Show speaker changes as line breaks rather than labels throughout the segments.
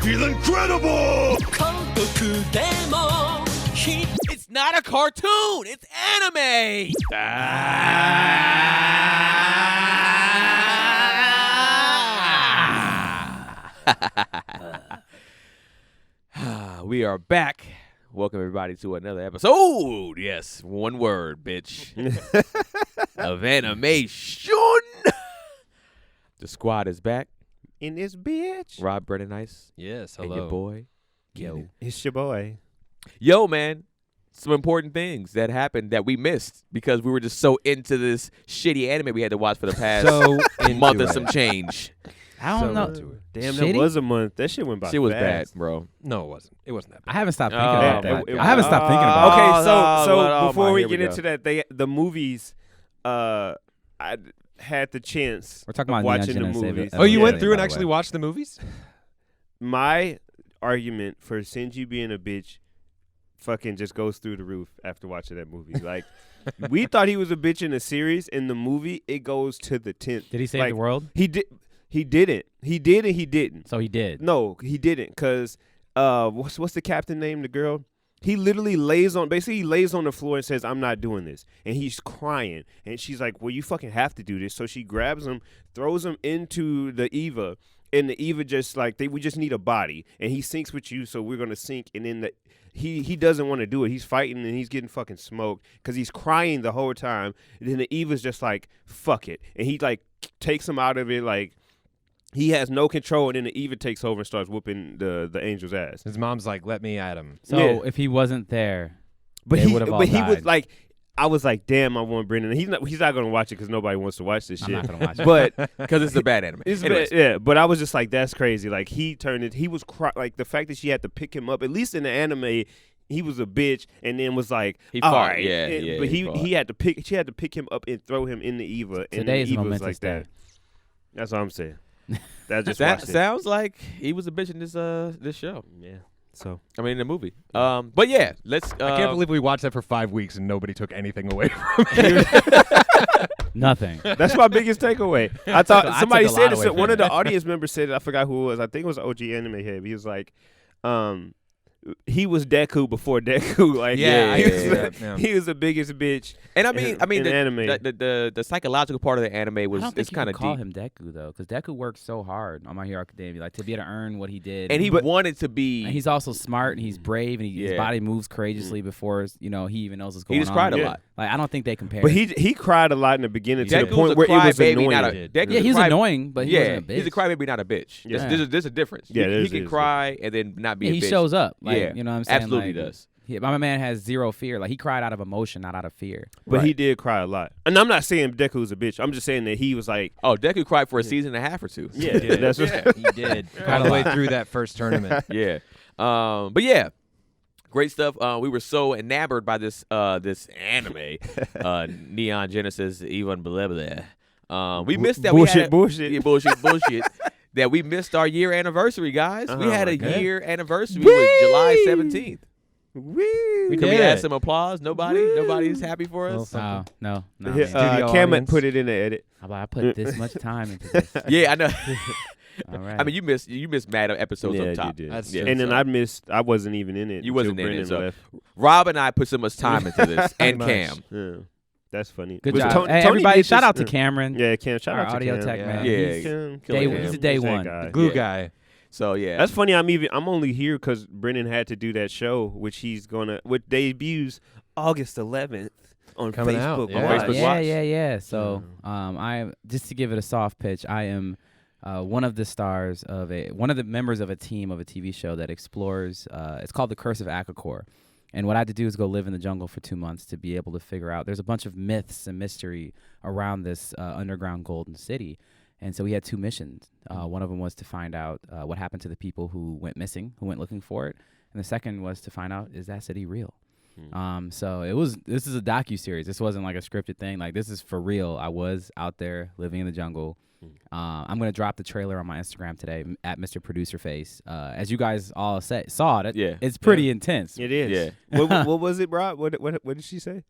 Feel incredible!
It's not a cartoon. It's anime. We are back. Welcome everybody to another episode. Yes, one word, bitch. Of AnimeSHUN. The squad is back.
In this bitch.
Rob, Brennan, Ice.
Yes,
And
hello.
your boy. Yo.
It's your boy.
Yo, man. Some important things that happened that we missed because we were just so into this shitty anime we had to watch for the past month and some change.
I don't know.
Damn,
Shitty?
that was a month. That shit went by
Shit was
fast.
bad, bro.
No, it wasn't. It wasn't that bad.
I haven't stopped thinking
Oh,
about
man.
that. I haven't stopped thinking about it.
Okay,
Oh,
so
oh
before
my,
we
here we
get into
go.
that, the movies, I had the chance
We're talking
of
about
watching the
Genesis
movies.
Oh, you
Evangelion,
went through
by
and
the
actually
way.
watched the movies?
My argument for Shinji being a bitch fucking just goes through the roof after watching that movie. Like, we thought he was a bitch in the series. In the movie, it goes to the 10th.
Did he save
Like,
the world?
He didn't. He did and he didn't.
So he did.
No, he didn't. Because what's the captain name? The girl? He literally lays on the floor and says, "I'm not doing this." And he's crying. And she's like, "Well, you fucking have to do this." So she grabs him, throws him into the Eva. And the Eva just like, we just need a body. And he sinks with you, so we're going to sink. And then he doesn't want to do it. He's fighting and he's getting fucking smoked because he's crying the whole time. And then the Eva's just like, fuck it. And he like takes him out of it like, he has no control, and then the Eva takes over and starts whooping the angel's ass.
His mom's like, let me at him.
So
Yeah.
if he wasn't there,
But
they
he
would've all
was
died.
like, I was like, damn, I want Brendan. He's not gonna watch it because nobody wants to watch this
I'm
shit.
not gonna watch it.
But
Because it's a bad anime.
it's
Anyways.
yeah. But I was just like, that's crazy. Like he turned it. He was like the fact that she had to pick him up. At least in the anime, he was a bitch, and then was like,
He
all
fought,
right.
yeah,
And-
yeah,
But
he fought.
he had to pick. She had to pick him up and throw him in the Eva. And
Today's
the Eva was
momentous
like
day.
that. That's what I'm saying. That just
That
watched it.
sounds like he was a bitch in this show.
Yeah. So
I mean, in the movie. But yeah, let's.
I can't believe we watched that for 5 weeks and nobody took anything away from it.
Nothing.
that's my biggest takeaway. I
I
thought
took
somebody
a lot
said
away
it.
from
One of
it.
the audience members said it. I forgot who it was. I think it was OG Anime Head. He was like, he was Deku before Deku. Like,
Yeah,
yeah.
he was the biggest bitch.
And I mean,
in anime.
the psychological part of the anime
I
was
don't think
is kind
you
of
can call
deep,
him Deku though, because Deku worked so hard on My Hero Academia, like to be able to earn what he did.
and he
But-
wanted to be.
And he's also smart and he's brave and his
Yeah.
body moves courageously before he even knows what's going
he
on.
just cried a
Yeah.
lot.
Like I don't think they compare.
But he cried a lot in the beginning to the
Deku's
point
a
where it was
crybaby,
annoying.
not a.
Deku's
yeah,
a
he was
cry-
annoying, but he
yeah,
wasn't a bitch.
he's a crybaby, not a bitch.
Yeah.
There's a difference.
Yeah,
he
there's-
can
there's-
cry and then not be
Yeah,
a
he
bitch.
shows up. Like,
Yeah,
you know what I'm saying?
absolutely
Like,
does.
My man has zero fear. Like he cried out of emotion, not out of fear.
But
Right.
he did cry a lot. And I'm not saying Deku's a bitch. I'm just saying that he was like,
Oh, Deku cried for a season and a half or two.
yeah, that's what.
He did. All the way through that first tournament.
Yeah. But yeah, great stuff. We were so enamored by this anime, Neon Genesis Evangelion blah blah. We missed that.
Bullshit,
we had
bullshit.
Yeah, bullshit. That we missed our year anniversary, guys. We had a
my God.
year anniversary. Was July 17th.
Woo!
Can we add some applause? Nobody's happy for us.
No.
Yeah,
man.
Studio
Cam
audience.
put it in the edit.
I put this much time into this.
Yeah, I know.
All right.
I mean, you missed mad episodes
Yeah,
up
you
top.
did.
That's
Yeah.
true.
And then I wasn't even in it.
You wasn't
until
in it,
Brendan
so-
left.
Rob and I put so much time into this, and
Much.
Cam.
Yeah, that's funny.
Good
Was
job.
Tony-
Hey,
Tony
everybody,
did
shout
this-
out to Cameron.
Yeah, Cam. Shout
Our
out to
audio
Cam.
tech
Yeah.
man.
Yeah.
He's
Cam,
day-
Cam.
he's a day
Who's that
one.
guy?
Glue
Yeah.
guy.
So yeah,
That's funny. I'm only here because Brendan had to do that show, which debuts August 11th on
Coming out,
Facebook.
yeah.
On
Live.
Facebook.
Yeah. So, I just to give it a soft pitch, I am one of the stars of one of the members of a team of a TV show that explores. It's called The Curse of Akakor, and what I had to do is go live in the jungle for 2 months to be able to figure out. There's a bunch of myths and mystery around this underground golden city. And so we had 2 missions. One of them was to find out what happened to the people who went missing, who went looking for it. And the second was to find out, is that city real? So this is a docu-series. This wasn't like a scripted thing. Like, this is for real. I was out there living in the jungle. I'm going to drop the trailer on my Instagram today at Mr. Producer Face. As you guys all saw it,
Yeah.
it's pretty intense.
It is.
Yeah.
What was it, Rob? What did she say?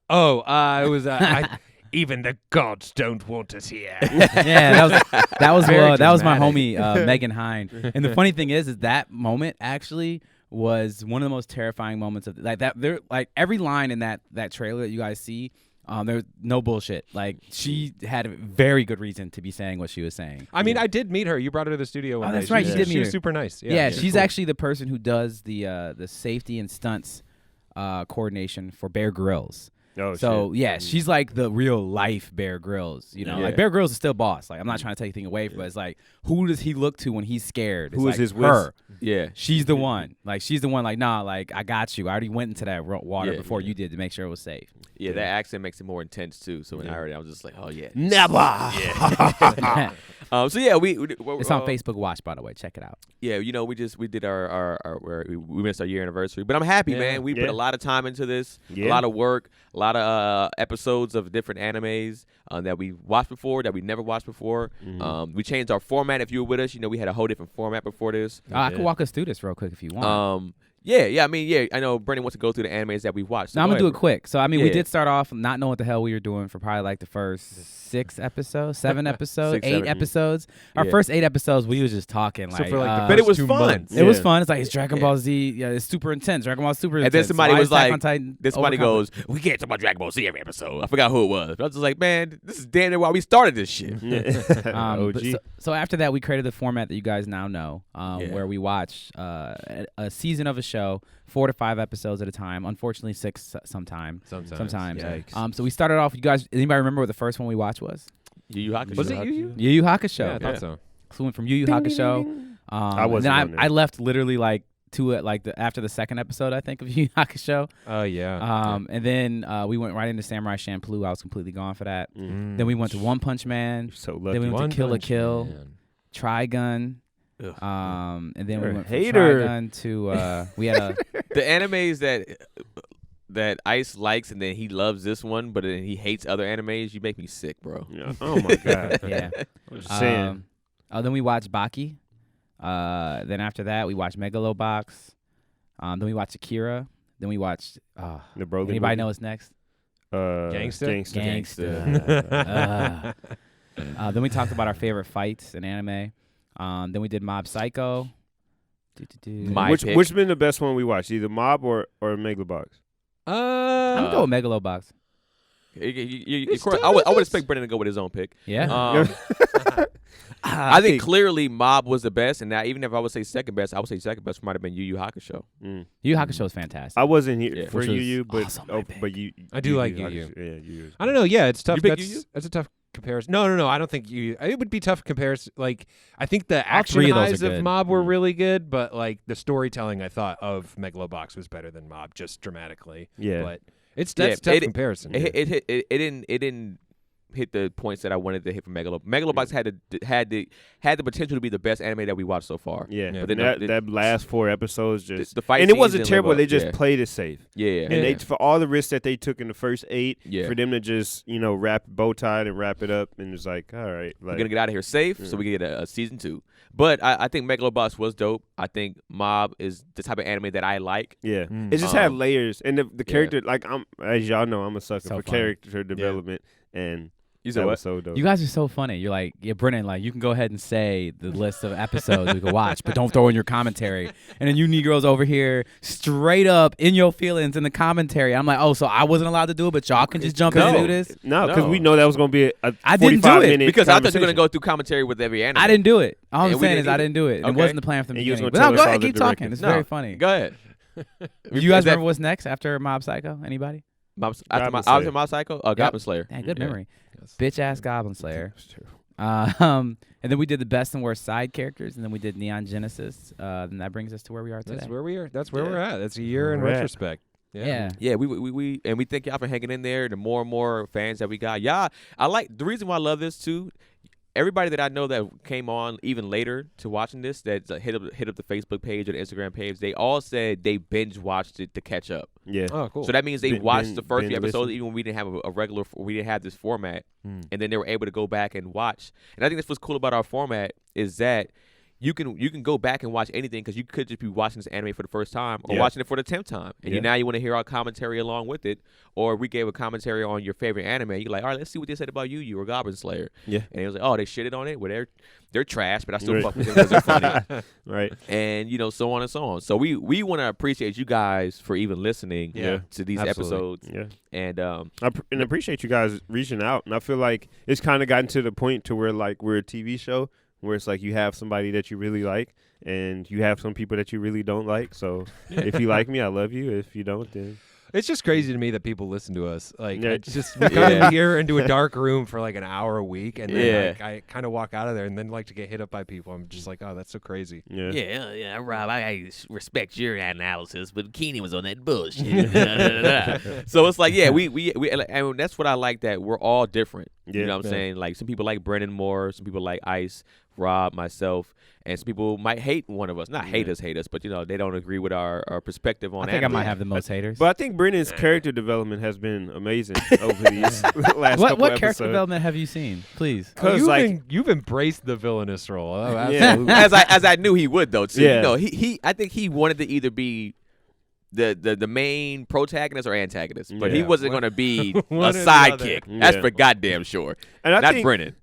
Oh, it was even the gods don't want us here.
Yeah, that was
Very
my
dramatic.
homie Megan Hine. And the funny thing is that moment actually was one of the most terrifying moments of like that. There, like every line in that trailer that you guys see, there's no bullshit. Like she had a very good reason to be saying what she was saying.
I mean, I did meet her. You brought her to the studio one day.
That's right, you did meet
She was
her.
super nice.
Yeah,
she's
she's
cool.
actually the person who does the safety and stunts coordination for Bear Grylls.
Oh,
So
shit.
yeah, she's like the real life Bear Grylls. You know,
Yeah.
like Bear Grylls is still boss. Like I'm not trying to take anything away, but it's like who does he look to when he's scared? It's
Who is
like
his
her?
Yeah.
She's the one. Like she's the one. Like nah, like I got you. I already went into that water
Yeah,
before you did to make sure it was safe.
Yeah, that accent makes it more intense too. So when I heard it, I was just like, oh yeah.
Never.
Yeah. So yeah,
It's on Facebook Watch, by the way. Check it out.
Yeah, you know, we did we missed our year anniversary, but I'm happy,
Yeah.
man. We put a lot of time into this, a
Yeah.
lot of work, a lot of episodes of different animes that we watched before, that we never watched before. We changed our format. If you were with us, you know, we had a whole different format before this.
I could walk us through this real quick if you want.
Yeah. I mean, I know Brendan wants to go through the animes that we watched. So
No, I'm
go
gonna do
ahead,
it quick. So I mean, we
Yeah.
did start off not knowing what the hell we were doing for probably like the first 6 episodes, 7 episodes,
6,
8
7.
episodes. Our
Yeah.
first 8 episodes, we was just talking
So
like.
for like the
But it
first
was
2
fun.
months.
It was
Yeah.
fun. It's like it's Dragon
Yeah.
Ball Z. Yeah, it's super intense. Dragon Ball super
And
intense.
then somebody
Why
was
is Attack
like,
on Titan
Then somebody
overcome
goes, we can't talk about Dragon Ball Z every episode. I forgot who it was. But I was just like, man, this is damn near why we started this shit.
But
OG.
so after that, we created the format that you guys now know,
Yeah.
where we watch a season of a show, 4 to 5 episodes at a time. Unfortunately, 6 sometimes.
Sometimes. Yikes.
So we started off. You guys, anybody remember what the first one we watched was?
Yu Yu Hakusho.
Was it you?
Yu Yu Hakusho.
Yeah, I thought so.
So we went from Yu Yu Hakusho.
I
and
wasn't
then
on there.
I left literally like to it like after the second episode I think of Yu Yu Hakusho.
Oh yeah.
And then we went right into Samurai Champloo. I was completely gone for that.
Mm.
Then we went to One Punch Man.
So
Then
lucky.
we went
One
to Kill a
Punch
Kill,
Man.
Trigun.
Ugh.
And then
You're
we
a
went from
hater.
Trigun to we had a
The animes that Ice likes and then he loves this one, but then he hates other animes, you make me sick, bro.
Yeah. Oh my god.
yeah.
I'm just saying.
Then we watched Baki. Then after that we watched Megalobox. Then we watched Akira. Then we watched.
The Broly
Anybody
movie?
know what's next?
Gangsta.
Gangsta. Then we talked about our favorite fights in anime. Then we did Mob Psycho.
My
Which
pick.
which been the best one we watched? Either Mob or Megalobox?
I'm gonna go with Megalobox.
I would expect Brendan to go with his own pick.
Yeah.
I think clearly Mob was the best, and now even if I would say second best, I would say second best might have been Yu Yu Hakusho.
Mm.
Yu Yu Hakusho is fantastic.
I wasn't here
Yeah.
for
Which was
Yu, but
awesome, my pick.
but you.
I do like Yu
Hakusho.
Yu.
Yeah, Yu.
I don't know. Yeah, it's tough.
You pick Yu-Yu?
That's a tough comparison. No. I don't think you. It would be tough comparison. Like I think the action
three of those
highs
are
of
good.
Mob were really good, but like the storytelling, I thought of Megalobox was better than Mob, just dramatically.
Yeah.
But that's
Yeah,
tough comparison.
It didn't hit the points that I wanted to hit from Megalobox. Megalobox had the potential to be the best anime that we watched so far.
Yeah,
Yeah.
but
then
then
the-
that last 4 episodes just
the fight
and it
scenes
wasn't
didn't
terrible.
live
They
up.
just
Yeah.
played it safe,
Yeah.
and they for all the risks that they took in the first 8,
Yeah.
for them to just wrap bow tied and wrap it up, and it's like, all right,
We're
like
gonna get out of here safe, so we can get a season 2. But I think Megalobox was dope. I think Mob is the type of anime that I like.
yeah,
Mm.
it just had
Um,
layers, and the character like as y'all know, I'm a sucker
So
for
funny.
character development, and
You said
that
what?
was so dope.
You guys are so funny. You're like, yeah, Brennan, like you can go ahead and say the list of episodes we could watch, but don't throw in your commentary. And then you Negroes over here straight up in your feelings in the commentary. I'm like, oh, so I wasn't allowed to do it, but y'all can just jump in and
No.
do this?
No, because
No.
we know that was gonna be a
I didn't do
45
it,
minute
Because I thought you were gonna
conversation.
go through commentary with every anime.
I didn't do it. All I'm
And we
saying
didn't
is I
either.
didn't do it. It
Okay.
wasn't the plan from the
And you was
beginning.
gonna
But no,
tell us
go
all
ahead,
the
keep talking.
directions.
It's
No.
very funny.
Go ahead.
Do you guys
Is that-
remember what's next after Mob Psycho? Anybody?
Goblin
After
Slayer.
Mob Psycho? Goblin Slayer.
Dang, good
Yeah.
memory.
Yes.
Bitch ass Goblin Slayer. And then we did the best and worst side characters, and then we did Neon Genesis. And that brings us to where we are today.
That's where we are. That's where
Yeah.
we're at. That's a year in
We're at.
retrospect.
Yeah.
Yeah, we thank y'all for hanging in there. The more and more fans that we got, I like the reason why I love this too. Everybody that I know that came on even later to watching this, that hit up the Facebook page or the Instagram page, they all said they binge watched it to catch up.
Yeah,
Oh, cool.
So that means they watched the first few
binge
episodes,
listen.
even when we didn't have a regular, we didn't have this format,
Mm.
and then they were able to go back and watch. And I think that's what's cool about our format is that you can go back and watch anything because you could just be watching this anime for the first time or
Yeah.
watching it for the 10th time, and
Yeah.
now you want to hear our commentary along with it, or we gave a commentary on your favorite anime. You're like, all right, let's see what they said about you or Goblin Slayer.
Yeah.
And it was like, oh, they shitted on it. Well, they're trash, but I still
Right.
fuck with them because they're funny.
Right.
And so on and so on. So we want to appreciate you guys for even listening
Yeah.
to these
Absolutely.
episodes.
Yeah.
And
And appreciate you guys reaching out. And I feel like it's kind of gotten to the point to where like we're a TV show where it's like you have somebody that you really like and you have some people that you really don't like. So if you like me, I love you. If you don't, then
It's just crazy to me that people listen to us. Like,
Yeah.
it's just we come in here into a dark room for like an hour a week, and then
Yeah.
like, I kind of walk out of there, and then like to get hit up by people. I'm just like, oh, that's so crazy.
yeah.
yeah, Rob, I respect your analysis, but Keeney was on that bullshit. So it's like, yeah, we and that's what I like, that we're all different. You
Yeah.
know what I'm
Yeah.
saying? Like, some people like Brennan more, some people like Ice, Rob, myself, and some people might hate one of us. Not hate us, but they don't agree with our perspective on
I think I
anime.
might have the most haters.
But I think Brennan's character development has been amazing over these last
what
couple
character
episodes.
development have you seen? Please.
Because
You've embraced the villainous role. Oh,
Yeah.
absolutely.
as I knew he would, though, too.
Yeah.
He I think he wanted to either be the main protagonist or antagonist, but he
Yeah.
wasn't going to be a
One or the
sidekick.
other.
That's
Yeah.
for goddamn sure.
and I
Not
think,
Brennan.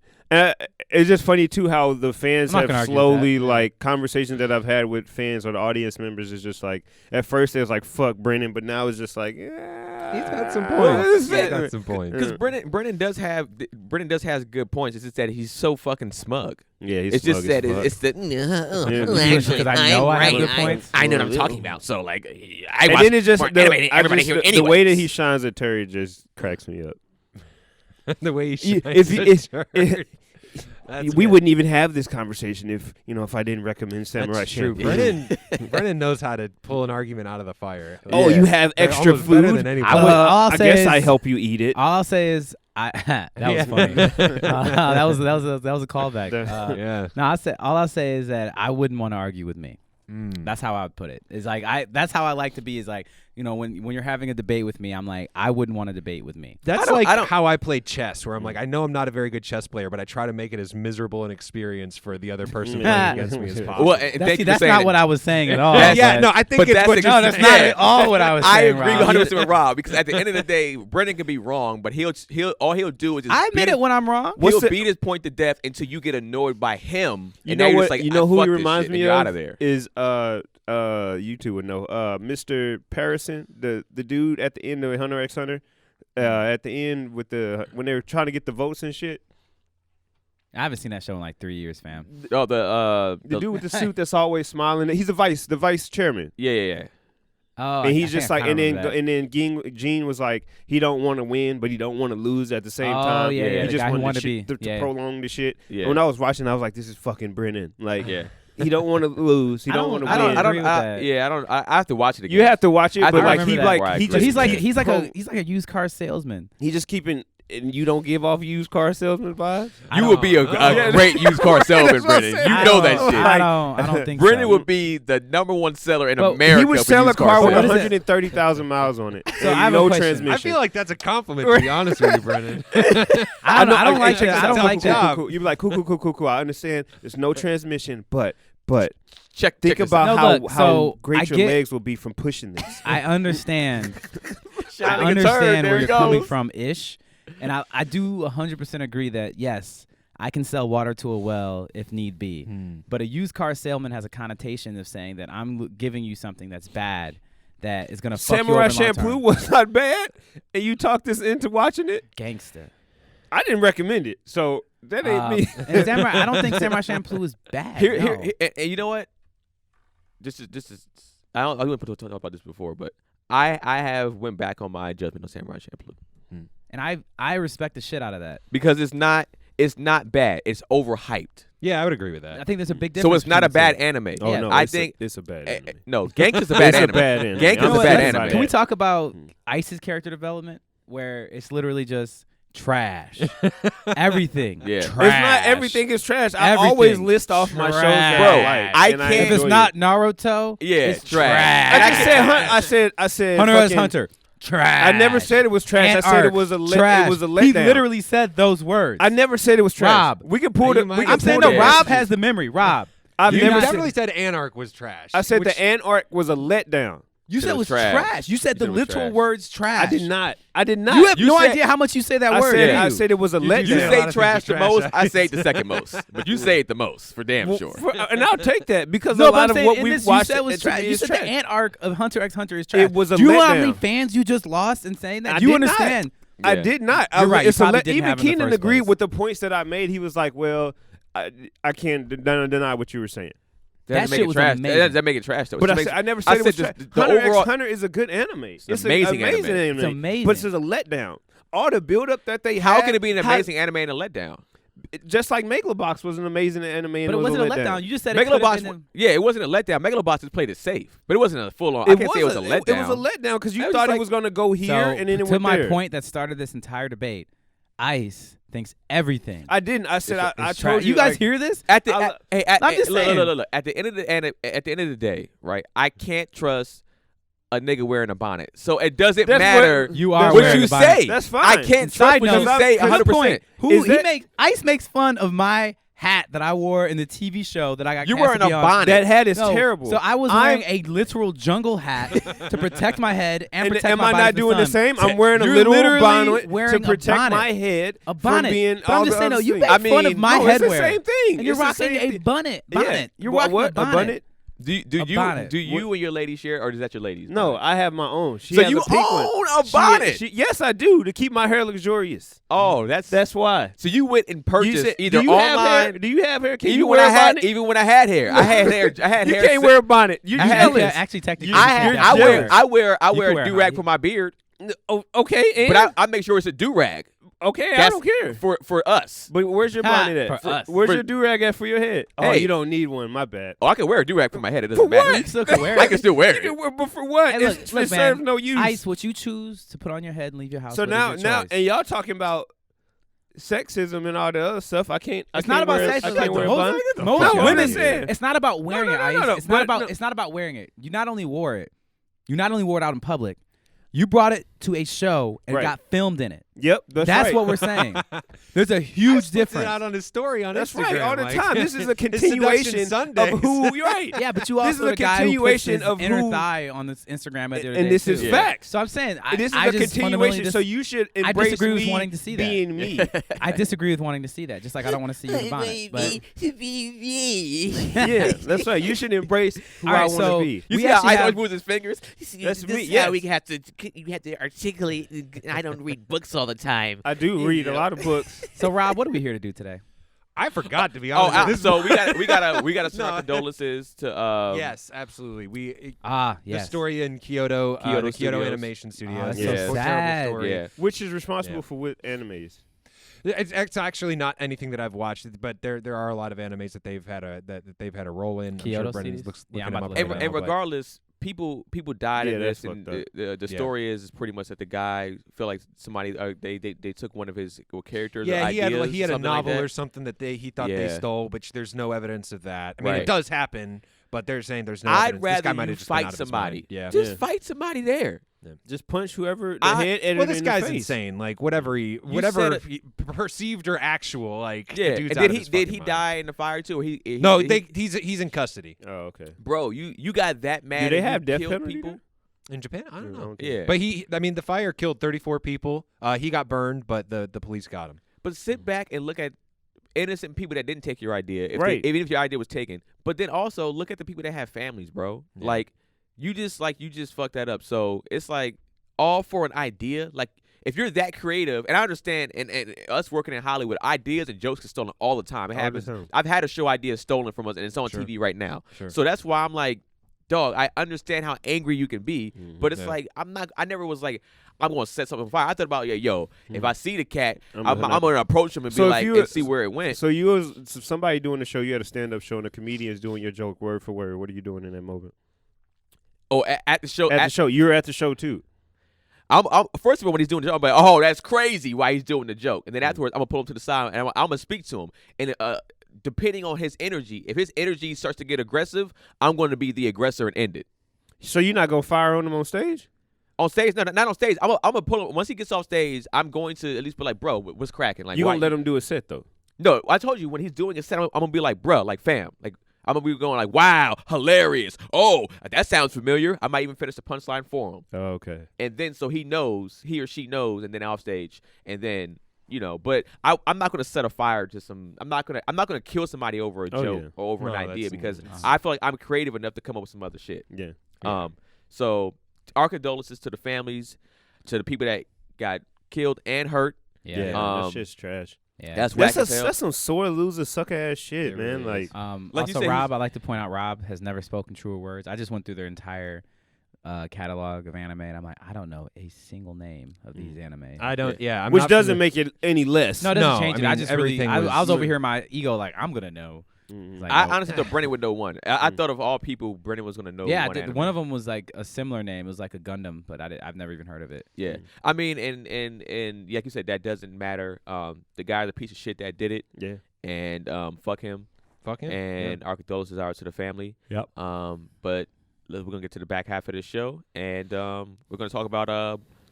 It's just funny too how the fans
I'm not gonna
have
argue with
slowly
that.
like conversations that I've had with fans or the audience members is just like at first it was like fuck Brennan, but now it's just like yeah,
He's got some
well,
points.
it's-
He's got some points.
Because Brennan does have good points. It's just that he's so fucking smug.
Yeah, he's
It's just
smug as
that
fuck.
it's the
Yeah.
actually
Because I know I have good
I
points.
know what I'm talking about. So like, I
and
watch
then it's just
more
the,
anime than
I
everybody
just-
here.
the way that
anyways.
he shines at Terry just cracks me up.
The way he
You-
shines
if
at
if-
church. That's
we
good.
wouldn't even have this conversation if I didn't recommend Samurai
That's true.
Champloo.
Brennan knows how to pull an argument out of the fire.
Oh,
Yeah.
you have
They're
extra
almost better
food.
than anybody.
I would- all I'll
I
say
guess
is-
I help you eat it.
All I'll say is that was
Yeah.
funny. That was a callback.
Yeah.
No, all I'll say is that I wouldn't want to argue with me.
Mm.
That's how I would put it. It's like that's how I like to be. Is like, when you're having a debate with me, I'm like, I wouldn't want to debate with me.
That's
I
like
don't-
how I play chess, where I'm like, I know I'm not a very good chess player, but I try to make it as miserable an experience for the other person
Yeah.
playing against me as possible.
Well, and thank you for
That's
saying
not
it.
what I was saying at all.
That's-
but-
no, I think
But
it's
that's
what
the-
you're
no, that's
saying.
not at all what I was
I
saying.
agree
Rob.
100% with Rob, because at the end of the day, Brennan can be wrong, but he'll all he'll do is just
I admit
beat
it when I'm wrong.
What's
he'll
the-
beat his point to death until you get annoyed by him.
You
and
know
now you're
what?
just like,
you know who
fuck
he
this
reminds
shit,
me
and you're
of?
out of there.
Is you two would know Mr. Parison, the dude at the end of Hunter x Hunter, at the end with when they were trying to get the votes and shit.
I haven't seen that show in like 3 years, fam.
Oh,
The dude with the suit that's always smiling. He's the vice chairman.
yeah.
Oh,
And
I
he's
think
just
I
like, and
kinda
then
remember that.
Gene was like, he don't want to win, but he don't want to lose at the same
Oh,
time.
yeah,
yeah,
He
the
just
guy who
wanted
wanted to be-
to
yeah.
prolong the shit.
Yeah.
When I was watching, I was like, this is fucking Brennan. Like,
Yeah.
he don't want to lose. He don't want to
I
win.
don't agree with that.
I have to watch it again.
You have to watch it,
I
but like
remember
he
that.
like
Right,
he
right.
But
just
he's like a used car salesman.
he just keeping, and you don't give off used car salesman vibes.
You would be a
Yeah.
great used car salesman,
That's what I'm
Brennan.
saying.
You know that
I
shit.
I don't think
Brennan
so.
would be the #1 seller in
But
America.
He would
for
sell a
used
car with
What is it?
130,000 miles on it.
So
and
I have a
no
question.
transmission.
I feel like that's a compliment, to be honest with you, Brennan.
I don't like
check
that.
this
I
out.
don't like
Cool, cool,
that.
cool, cool. You be like, cool. I understand. There's no transmission, but
Check
think
this
about
out.
No,
how
look,
how
so
great
I
your
get-
legs will be from pushing this.
I understand.
Shining
I
a turd,
understand
there
where
he
you're coming
goes.
from, ish, and I do 100% agree that yes, I can sell water to a well if need be. But a used car salesman has a connotation of saying that I'm giving you something that's bad, that is gonna fuck
Samurai
you over long
Shampoo
term.
was not bad, and you talked us into watching it.
Gangster.
I didn't recommend it, so that ain't me.
And Samurai, I don't think Samurai Shampoo is bad.
Here,
no.
and you know what? This is. I went to talk about this before, but I have went back on my judgment on Samurai Champloo
And I respect the shit out of that.
because it's not bad. It's overhyped.
Yeah, I would agree with that.
I think there's a big difference.
So it's not a
between the
bad
two.
anime.
Oh
Yeah.
no,
I
it's
think
it's a bad.
eh,
Anime.
no, Gank is a bad
It's a
anime.
bad anime.
Gank
I'm
is a
not
bad
saying
anime.
Can we talk about Ice's character development, where it's literally just trash, everything?
Yeah.
trash.
It's not everything is trash. I
Everything.
always list off my shows that
Bro,
I like,
I
and
can't-
If it's
enjoy
not
it.
Naruto,
Yeah,
it's
trash.
I
trash.
just said I said
Hunter x
fucking-
Hunter, trash.
I never said it was trash.
Ant
I said it
Arc,
was a
trash.
it was a letdown.
He literally said those words.
I never said it was trash.
Rob.
We can pull the.
You might-
We can
I'm saying
pull
no.
the-
Rob has the memory. Rob,
I've
You
never
definitely said Anarch was trash.
I said
which-
the Anarch was a letdown.
You said it was trash. You said the
said it was
literal
trash.
words trash.
I did not. I did not.
You have
You
no
said-
idea how much you say that
I
word.
said,
do
I
you?
said it was a
You
letdown.
You
a lot
say
of
trash
things
the
are
most.
trash.
I say it the second most, but you say it the most for damn
Well,
sure.
and I'll take that because
No,
a
but
lot
I'm
of
saying
what
in
we
this,
watched
you said was
to
trash.
me
You
is
said
trash.
the ant arc of Hunter x Hunter is trash.
It was a
Do you know how many
letdown.
fans you just lost in saying that?
I
Do you
did not.
understand?
I
Yeah.
did not.
You're right, you
It's a
probably didn't
even
have it in the
Keenan
first
agreed
place.
with the points that I made. He was like, "Well, I can't deny what you were saying."
That
doesn't make
shit
it
was
trash.
amazing.
That doesn't make it trash though.
But
It makes-
I never
I
said it was
said
trash.
the
Hunter
overall-
x Hunter is a good anime. It's
an
an
amazing
amazing
anime.
anime.
It's amazing.
But it's just a letdown. All the build up that they
How
had.
can it be an
how-
amazing anime and a letdown?
Just like Megalobox was an amazing anime, and
But it
was
wasn't a
letdown.
letdown. You just said it could have
Megalobox,
been.
yeah, it wasn't a letdown. Megalobox just played it safe, but it wasn't a full on. I can't say it was a letdown.
It was a letdown because you
It was
thought
like-
it was going to go here,
So,
and then it
to
went
my
there.
point that started this entire debate, Ice thinks everything.
I didn't. I said I
is
told
trash.
you.
You guys
like,
hear this?
At the
I-
I'm just
look,
saying.
look. At the end of the day, right? I can't trust a nigga wearing a bonnet, so it doesn't
That's
matter
You are
what
wearing
you
a bonnet.
say.
That's fine.
I can't
Side
trust what
note,
you say
because
100%.
Who
Is
he
that-
makes Ice makes fun of my hat that I wore in the TV show that I got.
You're
cast
wearing
to
a
be on.
bonnet.
That hat is
No,
terrible.
So I was
I'm-
wearing a literal jungle hat to protect my head and
And
protect
am
my
I
body
not
from
doing the
sun.
same? I'm wearing a
You're
literal
literally
bonnet
wearing
to protect
a bonnet.
my head
A bonnet.
from being
But I'm
all
just
the
saying,
other
though, you
things.
make
I mean,
fun of my
no, it's the
headwear.
same thing.
And you're
It's the
rocking
same
a
thing.
bonnet.
Yeah.
You're
What-
rocking
what?
a bonnet.
Do
A bonnet.
you and your lady share, or is that your lady's?
No,
bonnet?
I have my own. She
So
has
you
a pink one.
own a
She-
bonnet?
yes, I do, to keep my hair luxurious.
Oh, that's
why.
so you went and
You
purchased
said-
either
do you have hair?
online.
Do you have hair? Can
Even
you
when
wear
I
a
had,
bonnet?
even when I had hair, I had hair. I had
You
hair.
can't wear a bonnet. You're
I had-
jealous.
Yeah, actually, technically,
I
you
had.
can
I
have
wear.
hair.
I wear. I
You
wear
can
a
wear a
do rag
hoodie.
for my beard,
Oh, okay, and
but I make sure it's a do rag.
okay, I don't care.
for us.
But where's your bonnet at?
For us.
Where's
For-
your do rag at for your head? Oh,
Hey.
you don't need one. My bad.
Oh, I can wear a do rag for my head. It doesn't
For
matter.
what?
You still can wear
I
it.
can still wear
You
it.
can wear- But for what?
Hey, look,
it
look,
serves
man,
no use.
Ice, what you choose to put on your head and leave your house.
So
with is
now,
your choice.
and y'all talking about sexism and all the other stuff. I can't.
It's
I
not
can't
about
wear,
sex.
I
It's
can't
like
wear a
most,
bonnet.
most
No, I'm
women.
just saying.
It's not about wearing it. Ice.
no,
It's not
but
about.
no.
It's not about wearing it. You not only wore it. You not only wore it out in public. You brought it to a show and
Right.
got filmed in it.
Yep,
That's
right.
what we're saying. There's a huge difference.
out on his story on
That's
Instagram.
right, all the
like,
time. This is a
his seduction
continuation
Sundays.
of who you're right.
Yeah, but you
This
also
is a
the guy who puts
continuation
his
of
inner
who-
thigh on this Instagram at the other
And
day,
this is
too.
facts.
So I'm saying
This is
I
a
just fundamentally
continuation. So you should
I
embrace
disagree with
me
wanting to see that.
being me.
I disagree with wanting to see that. Just like I don't want to see you in a bonnet. But
Yeah, that's right. You should embrace who
All
I
right,
want
so
to be.
You
we
see how
actually
I
have-
always moves his fingers?
That's me.
This is
Yes.
how you have to articulate. I don't read books all the time.
I do read a lot of books.
so Rob, what are we here to do today?
I forgot to be
Oh,
honest. This is-
so we gotta send our condolences to.
yes, absolutely. We
Ah,
the
yes.
story in Kyoto,
Kyoto
the Kyoto
Studios.
Animation Studios.
that's
so
Terrible
sad.
story.
Yeah.
Which is responsible
Yeah.
for what animes?
It's actually not anything that I've watched, but there are a lot of animes that they've had a role in. I'm
Kyoto
sure Brendan's
Studios?
looking
Yeah, I'm
them
about
up
to
And,
look
right
it
now,
and
but-
regardless, people died
Yeah,
in this,
that's
and
fucked up.
the
Yeah.
story is pretty much that the guy feel like somebody they took one of his characters.
Yeah,
or
he had
ideas,
he had a
something like
novel
that.
or something that he thought they
Yeah.
stole, which there's no evidence of that. I mean,
Right.
it does happen, but they're saying there's no
I'd
evidence. This guy
rather
might
you
have just been out
fight
of his
somebody.
mind. Yeah.
Just
Yeah.
fight somebody there.
Just punch whoever the
I-
head editor
Well, this
in the
guy's
face.
insane. Like whatever
said it-
he, perceived or actual, like
Yeah.
the dude's
And
out
did
of
he
his
did
fucking
he
mind.
die in the fire too? Or he
No,
he-
he's in custody
Oh, okay.
bro, you got that mad.
Do they
and you
have death
killed
penalty
people?
in Japan. I don't know.
Yeah.
But the fire killed 34 people. He got burned, but the police got him.
But sit back and look at innocent people that didn't take your idea,
Right.
even if your idea was taken. But then also look at the people that have families, bro.
Yeah.
Like you just fucked that up. So it's like all for an idea. Like if you're that creative, and I understand, and us working in Hollywood, ideas and jokes get stolen all the time. It
All the
happens.
time.
I've had a show idea stolen from us, and it's on
Sure.
TV right now.
Sure.
So that's why I'm like, dog, I understand how angry you can be, but it's
Yeah.
like I never was like, I'm gonna set something on fire. I thought about, if I see the cat,
I'm
I'm
gonna-
gonna approach him and
So
be
if
like,
you-
and see where it went.
So you was somebody doing the show. You had a stand-up show, and the comedian's doing your joke word for word. What are you doing in that moment?
Oh, at the show,
At the show, you're at the show too.
I'm first of all when he's doing the joke, I'm like, oh, that's crazy why he's doing the joke, and then afterwards I'm gonna pull him to the side and I'm gonna speak to him, and depending on his energy, if his energy starts to get aggressive, I'm going to be the aggressor and end it.
So you're not gonna fire on him on stage?
On stage, no, not on stage. I'm gonna pull him once he gets off stage. I'm going to at least be like, bro, what's cracking? Like,
You
why
gonna let him do a set though?
No, I told you when he's doing a set, I'm gonna be like, bro, like fam, like I'm gonna be going like, wow, hilarious. Oh, that sounds familiar. I might even finish the punchline for him.
Oh, okay.
And then so he or she knows, and then off stage, and then But I'm not gonna set a fire to some. I'm not gonna kill somebody over a joke or over an idea because I feel like I'm creative enough to come up with some other shit.
Yeah.
So our condolences to the families, to the people that got killed and hurt.
Yeah. That shit's trash.
Yeah.
That's some sore loser sucker ass shit, man.
Really
like
you
also,
said,
Rob, I like to point out, Rob has never spoken truer words. I just went through their entire catalog of anime, and I'm like, I don't know a single name of these anime.
I don't. Yeah, I'm
which
not
doesn't make it any less.
No, it doesn't
No,
change
I
it.
mean,
I just
everything
I was
was-
over here, my ego, like I'm gonna know. Like,
I
nope.
honestly thought Brennan would know one. I thought of all people, Brennan was gonna know.
Yeah,
one anime.
one of them was like a similar name. It was like a Gundam, but I've never even heard of it.
Yeah, I mean, and like you said, that doesn't matter. The guy's a piece of shit that did it.
Yeah.
And fuck him.
Fuck him.
And our condolences are to the family.
Yep.
But we're gonna get to the back half of this show, and we're gonna talk about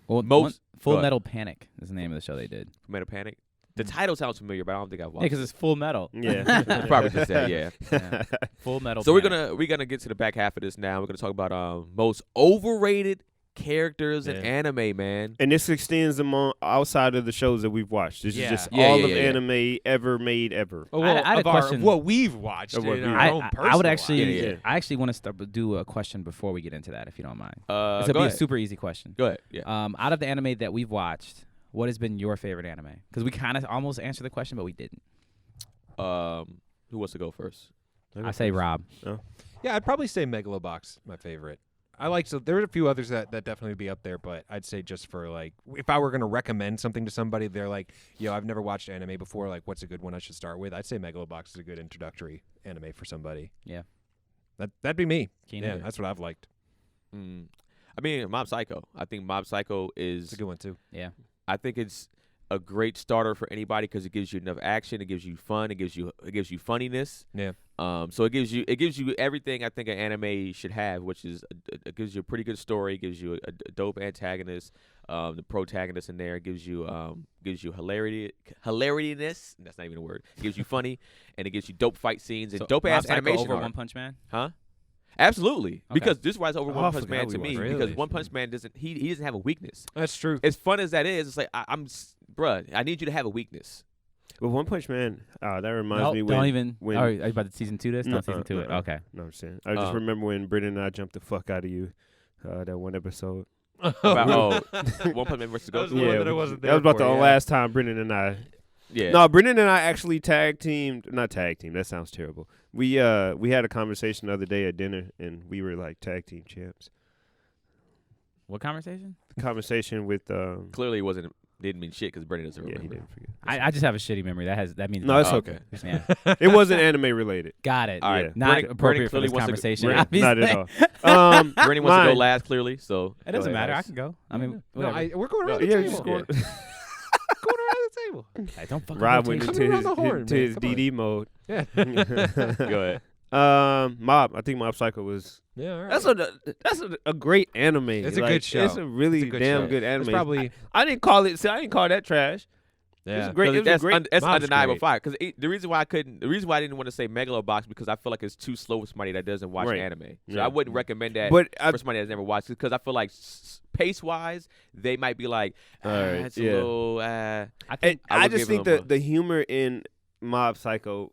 Well, Full Metal Panic is the name of the show they did.
Metal Panic. The title sounds familiar, but I don't think I've watched.
Yeah, because it's Full Metal.
Yeah.
Probably just that. Yeah.
Full Metal.
So
Panic.
we're gonna get to the back half of this now. We're gonna talk about most overrated characters in anime, man.
And this extends outside of the shows that we've watched. This is just all of anime ever made ever.
Oh,
I had a question.
What we've watched in our own personal
I would actually,
lives.
I actually want to do a question before we get into that, if you don't mind. It's
Go
gonna be a
ahead.
super easy question.
Go ahead. Yeah.
Out of the anime that we've watched, what has been your favorite anime? Because we kind of almost answered the question, but we didn't.
Who wants to go first?
I say Rob.
Yeah, I'd probably say Megalobox, my favorite. I like there were a few others that definitely would be up there, but I'd say just for like if I were gonna recommend something to somebody, they're like, I've never watched anime before. Like, what's a good one I should start with? I'd say Megalobox is a good introductory anime for somebody.
Yeah,
that'd be me.
Keenan.
Yeah, that's what I've liked.
I mean, Mob Psycho. I think Mob Psycho is
It's a good one too.
Yeah.
I think it's a great starter for anybody because it gives you enough action, it gives you fun, it gives you funniness.
Yeah.
So it gives you everything I think an anime should have, which is it gives you a pretty good story, it gives you a dope antagonist, the protagonist in there, it gives you hilariness. That's not even a word. It gives you funny, and it gives you dope fight scenes and dope ass animation.
over
art.
One Punch Man.
Huh? Absolutely, because this is why it's over
I
One Punch
forgot
Man
we
to me.
watched
Because
Really?
One Punch Man doesn't he doesn't have a weakness.
That's true.
As fun as that is, it's like bruh, I need you to have a weakness.
But One Punch Man, that reminds me when.
Don't even.
when
Are you about to season 2 this?
No,
No, season 2 it. Okay.
No, I'm saying. I just remember when Brendan and I jumped the fuck out of you, that one episode.
About One Punch Man versus
That was
Goku.
the one that I wasn't
that was about
there
the
for,
last time Brendan and I.
Yeah.
No, Brendan and I actually not tag team. That sounds terrible. We had a conversation the other day at dinner, and we were like tag team champs.
What conversation?
Conversation with
Clearly, it didn't mean shit because Brendan doesn't
yeah, he
remember.
didn't forget.
I just have a shitty memory. That means
No, it's
okay.
Yeah.
It wasn't anime related.
Got it.
All right.
Yeah.
Not
Brendan
appropriate for
clearly
this
wants to-
conversation.
Brendan-
Not
obviously.
at all.
Brendan wants to go
mine-
last, clearly. So
It doesn't
Go ahead.
matter. I can go. I mean,
No,
whatever.
we're going around
Yeah,
the
just
table.
go-
Going around the table.
Hey, don't fucking
Rob
rotate.
went
Come
into
around the horn,
into
man.
his
Come on.
DD mode.
Yeah.
go ahead.
Mob. I think Mob Psycho was.
Yeah. All right.
That's a great anime.
It's a
Like,
good show.
It's a really
It's a good
damn
show.
good anime.
It's probably
I didn't call it. I didn't call that trash.
yeah.
It's great. It was a
That's,
great.
that's
Mob's
undeniable
great.
fire. Because the reason why I didn't want to say Megalobox because I feel like it's too slow for somebody that doesn't watch
Right.
anime. So
Yeah.
I wouldn't recommend that
But
for somebody that's never watched it because I feel like pace wise they might be like,
Alright,
it's
yeah.
a little.
I
And
think
I
I
would
just
give it
think
a-
the humor in Mob Psycho,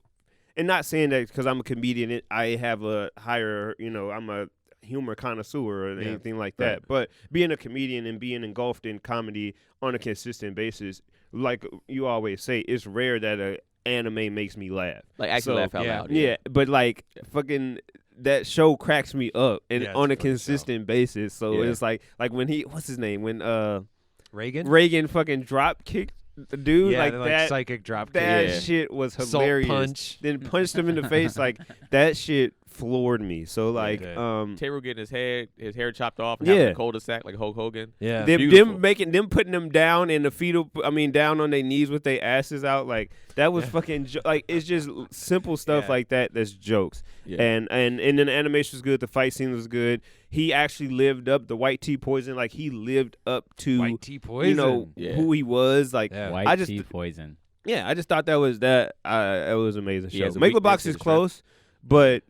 and not saying that because I'm a comedian, I have a higher, I'm a humor connoisseur or
Yeah.
anything like that. But being a comedian and being engulfed in comedy on a consistent basis, like you always say, it's rare that a anime makes me laugh.
like actually
So,
laugh out
yeah.
loud.
Yeah, but like fucking that show cracks me up and
Yeah, it's
on
a
a
funny show.
consistent basis. So
Yeah.
it's like when he what's his name when
Reagan.
Reagan fucking drop kicked the dude
Yeah,
like
they're
that.
psychic drop.
That
Yeah.
shit was
Salt
hilarious.
punch.
Then punched him in the face like that shit floored me. So like
Yeah.
Teru getting his hair chopped off and
Yeah.
having a cul-de-sac like Hulk Hogan.
Yeah.
Beautiful.
them putting them down in the fetal down on their knees with their asses out like that was fucking like it's just simple stuff
Yeah.
like that that's jokes.
Yeah.
And then the animation was good, the fight scene was good. He actually lived up the White Tea Poison like he lived up to
White tea poison.
Yeah.
who he was like
Yeah.
White
I just
tea poison.
yeah, I just thought that was amazing
He
show.
has a
Megalobox
weakness in
is
his
close, but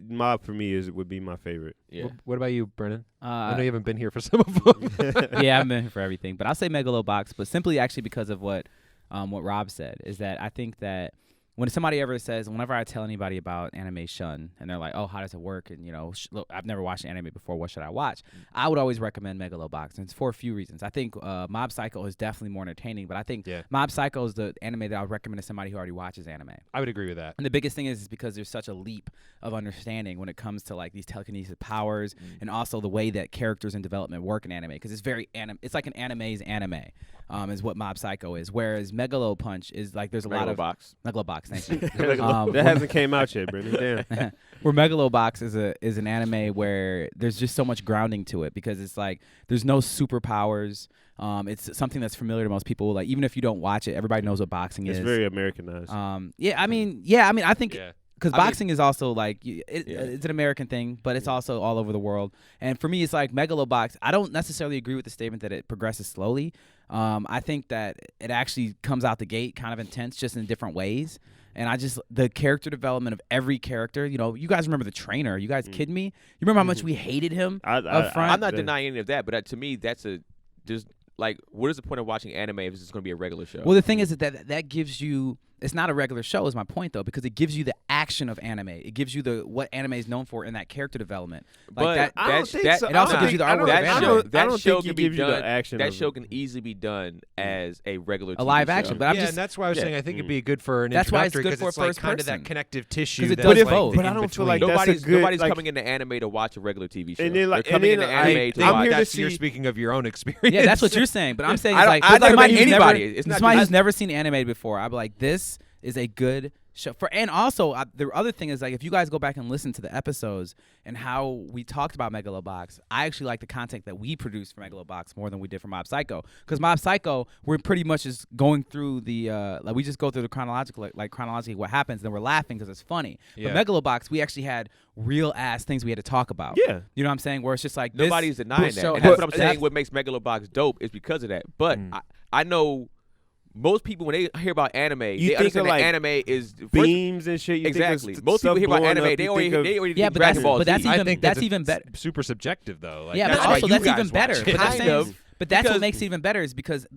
Mob for me would be my favorite.
Yeah.
What about you, Brennan? I know
Uh,
you haven't been here for some of them.
yeah, I'm in for everything, but I'll say Megalobox, but simply actually because of what Rob said is that I think that when somebody ever says, whenever I tell anybody about AnimeSHUN and they're like, oh, how does it work? And, look, I've never watched anime before. What should I watch? I would always recommend Megalobox. And it's for a few reasons. I think Mob Psycho is definitely more entertaining, but I think Mob Psycho is the anime that I would recommend to somebody who already watches anime.
I would agree with that.
And the biggest thing is because there's such a leap of understanding when it comes to like these telekinesis powers and also the way that characters in development work in anime. Because it's very it's like an anime's anime. Is what Mob Psycho is, whereas Megalo Punch is like there's a lot of Megalobox. Thank you.
That hasn't came out yet, Brendan. Damn.
Where Megalobox is an anime where there's just so much grounding to it because it's like there's no superpowers. It's something that's familiar to most people. Like even if you don't watch it, everybody knows what boxing is.
It's very Americanized.
I think. Because boxing is also like it's an American thing, but it's also all over the world. And for me, it's like Megalobox. I don't necessarily agree with the statement that it progresses slowly. I think that it actually comes out the gate kind of intense, just in different ways. And the character development of every character. You guys remember the trainer? You guys kidding me? You remember how much we hated him up front?
I'm not denying any of that, but to me, that's just like, what is the point of watching anime if it's just going to be a regular show?
Well, the thing is that gives you. It's not a regular show, is my point, though, because it gives you the action of anime. It gives you what anime is known for in that character development.
Like
I don't think so.
It also gives you the artwork of anime.
That show can be
done.
That show can easily be done as a regular TV
live
show.
action. But
and that's why I was saying I think it'd be good for an
That's why it's
introductory
good for
it's like
first
kind of
person.
that connective tissue.
It
That's
does
like
both.
But I don't feel like
nobody's
like,
coming into anime to watch a regular TV show.
And then,
They're coming into anime to
I'm
watch.
here to
that's
see.
you're speaking of your own experience.
Yeah, that's what you're saying. But I'm saying
I
it's
don't
like
think anybody.
It's
It's not
somebody
just-
who's never seen anime before. I'd be like, this is a good show. And also, the other thing is, like, if you guys go back and listen to the episodes and how we talked about Megalobox, I actually like the content that we produced for Megalobox more than we did for Mob Psycho. Because Mob Psycho, we're pretty much just going through the we just go through the chronologically what happens, and then we're laughing because it's funny.
Yeah.
But Megalobox, we actually had real ass things we had to talk about.
Yeah.
You know what I'm saying? Where it's just like
Nobody's denying that.
show
And that's
has-
what I'm saying. What makes Megalobox dope is because of that. But I know most people, when they hear about anime, they
think
understand
of,
that
like,
anime is
beams and shit. You
exactly.
Think of
Most people
stuff
hear about
blowing
anime,
up,
they
you
already
think of-
think
Yeah, but
Dragon Ball
that's
Z.
I
even
think
that's even better.
super subjective though. Like,
Yeah,
that's
but
why
also
you
that's
guys
even better.
watch
But
it.
that's
Kind of.
saying- but that's what
Because-
makes it even better is because,